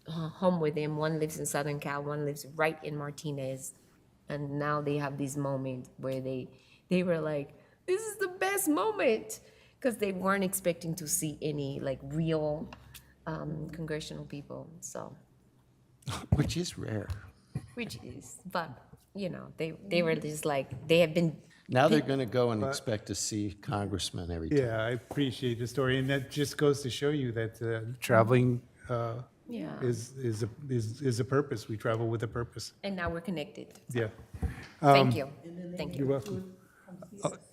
home with them. One lives in Southern Cal, one lives right in Martinez. And now they have this moment where they were like, this is the best moment, because they weren't expecting to see any real congressional people. So, Which is rare. which is, but they were just like, they have been. Now they're going to go and expect to see congressmen every time. Yeah, I appreciate the story, and that just goes to show you that traveling Yeah. is a purpose. We travel with a purpose. And now we're connected. Yeah. Thank you. Thank you. You're welcome.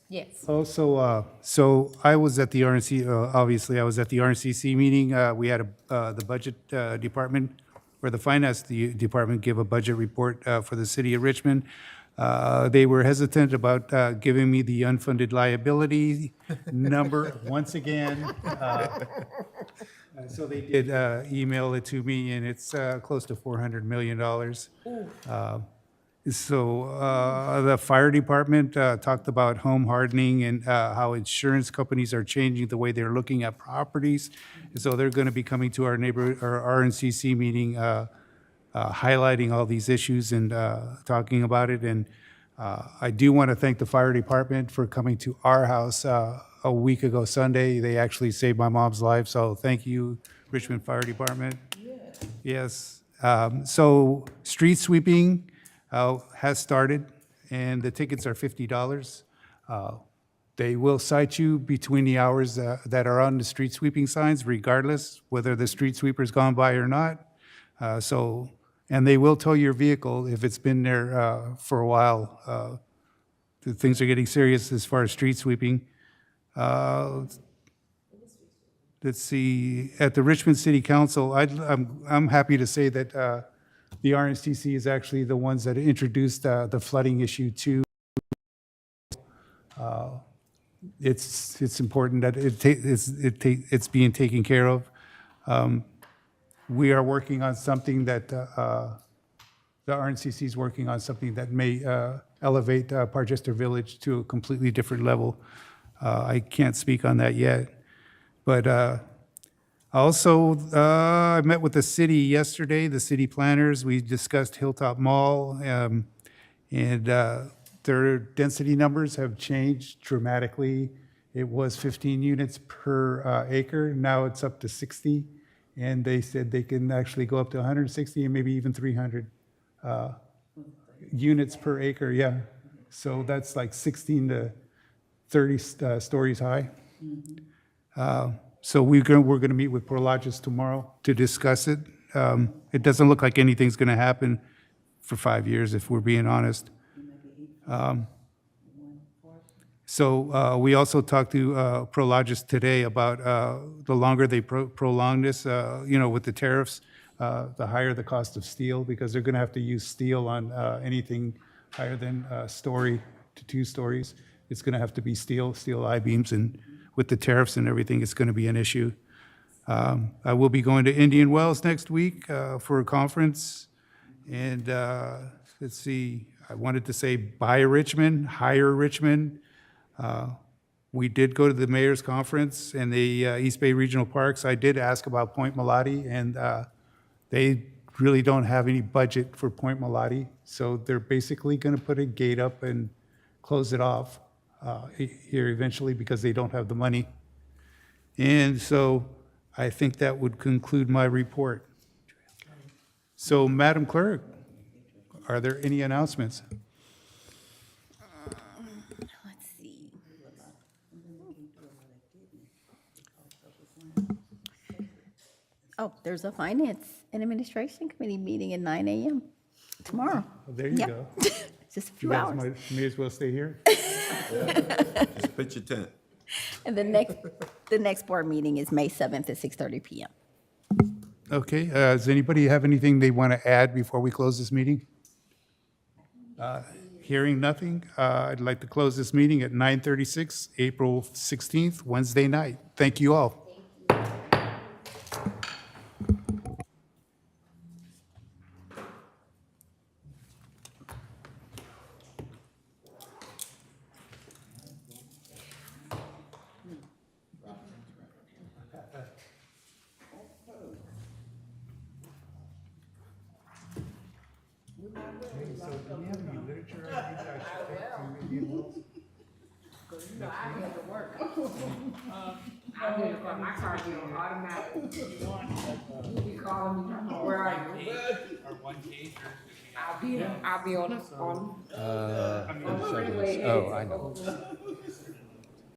Yes. Also, so I was at the RNC, obviously, I was at the RNCC meeting. We had the budget department, or the finance department, give a budget report for the city of Richmond. They were hesitant about giving me the unfunded liability number once again. So they did email it to me, and it's close to $400 million. So the fire department talked about home hardening and how insurance companies are changing the way they're looking at properties. And so they're going to be coming to our RNCC meeting, highlighting all these issues and talking about it. And I do want to thank the fire department for coming to our house a week ago Sunday. They actually saved my mom's life, so thank you, Richmond Fire Department. Yes. So street sweeping has started, and the tickets are $50. They will cite you between the hours that are on the street sweeping signs, regardless whether the street sweeper's gone by or not. And they will tow your vehicle if it's been there for a while. Things are getting serious as far as street sweeping. Let's see, at the Richmond City Council, I'm happy to say that the RNCC is actually the ones that introduced the flooding issue to. It's important that it's being taken care of. We are working on something that the RNCC is working on something that may elevate Parchester Village to a completely different level. I can't speak on that yet, but Also, I met with the city yesterday, the city planners. We discussed Hilltop Mall, and their density numbers have changed dramatically. It was 15 units per acre. Now it's up to 60. And they said they can actually go up to 160 and maybe even 300 units per acre, yeah. So that's like 16 to 30 stories high. So we're going to meet with Prologis tomorrow to discuss it. It doesn't look like anything's going to happen for 5 years, if we're being honest. So we also talked to Prologis today about the longer they prolong this, with the tariffs, the higher the cost of steel, because they're going to have to use steel on anything higher than story to 2 stories. It's going to have to be steel I-beams, and with the tariffs and everything, it's going to be an issue. I will be going to Indian Wells next week for a conference. And let's see, I wanted to say buy Richmond, hire Richmond. We did go to the mayor's conference and the East Bay Regional Parks. I did ask about Point Melati, and they really don't have any budget for Point Melati. So they're basically going to put a gate up and close it off here eventually because they don't have the money. And so I think that would conclude my report. So, Madam Clerk, are there any announcements? Let's see. Oh, there's a Finance and Administration Committee meeting at 9 a.m. tomorrow. Well, there you Yep. go. Just a You few guys hours. may as well stay here. Just pitch your tent. And the next board meeting is May 7th at 6:30 p.m. Okay, does anybody have anything they want to add before we close this meeting? Hearing nothing, I'd like to close this meeting at 9:36, April 16th, Wednesday night. Thank you all. I'll be on. Oh, I know.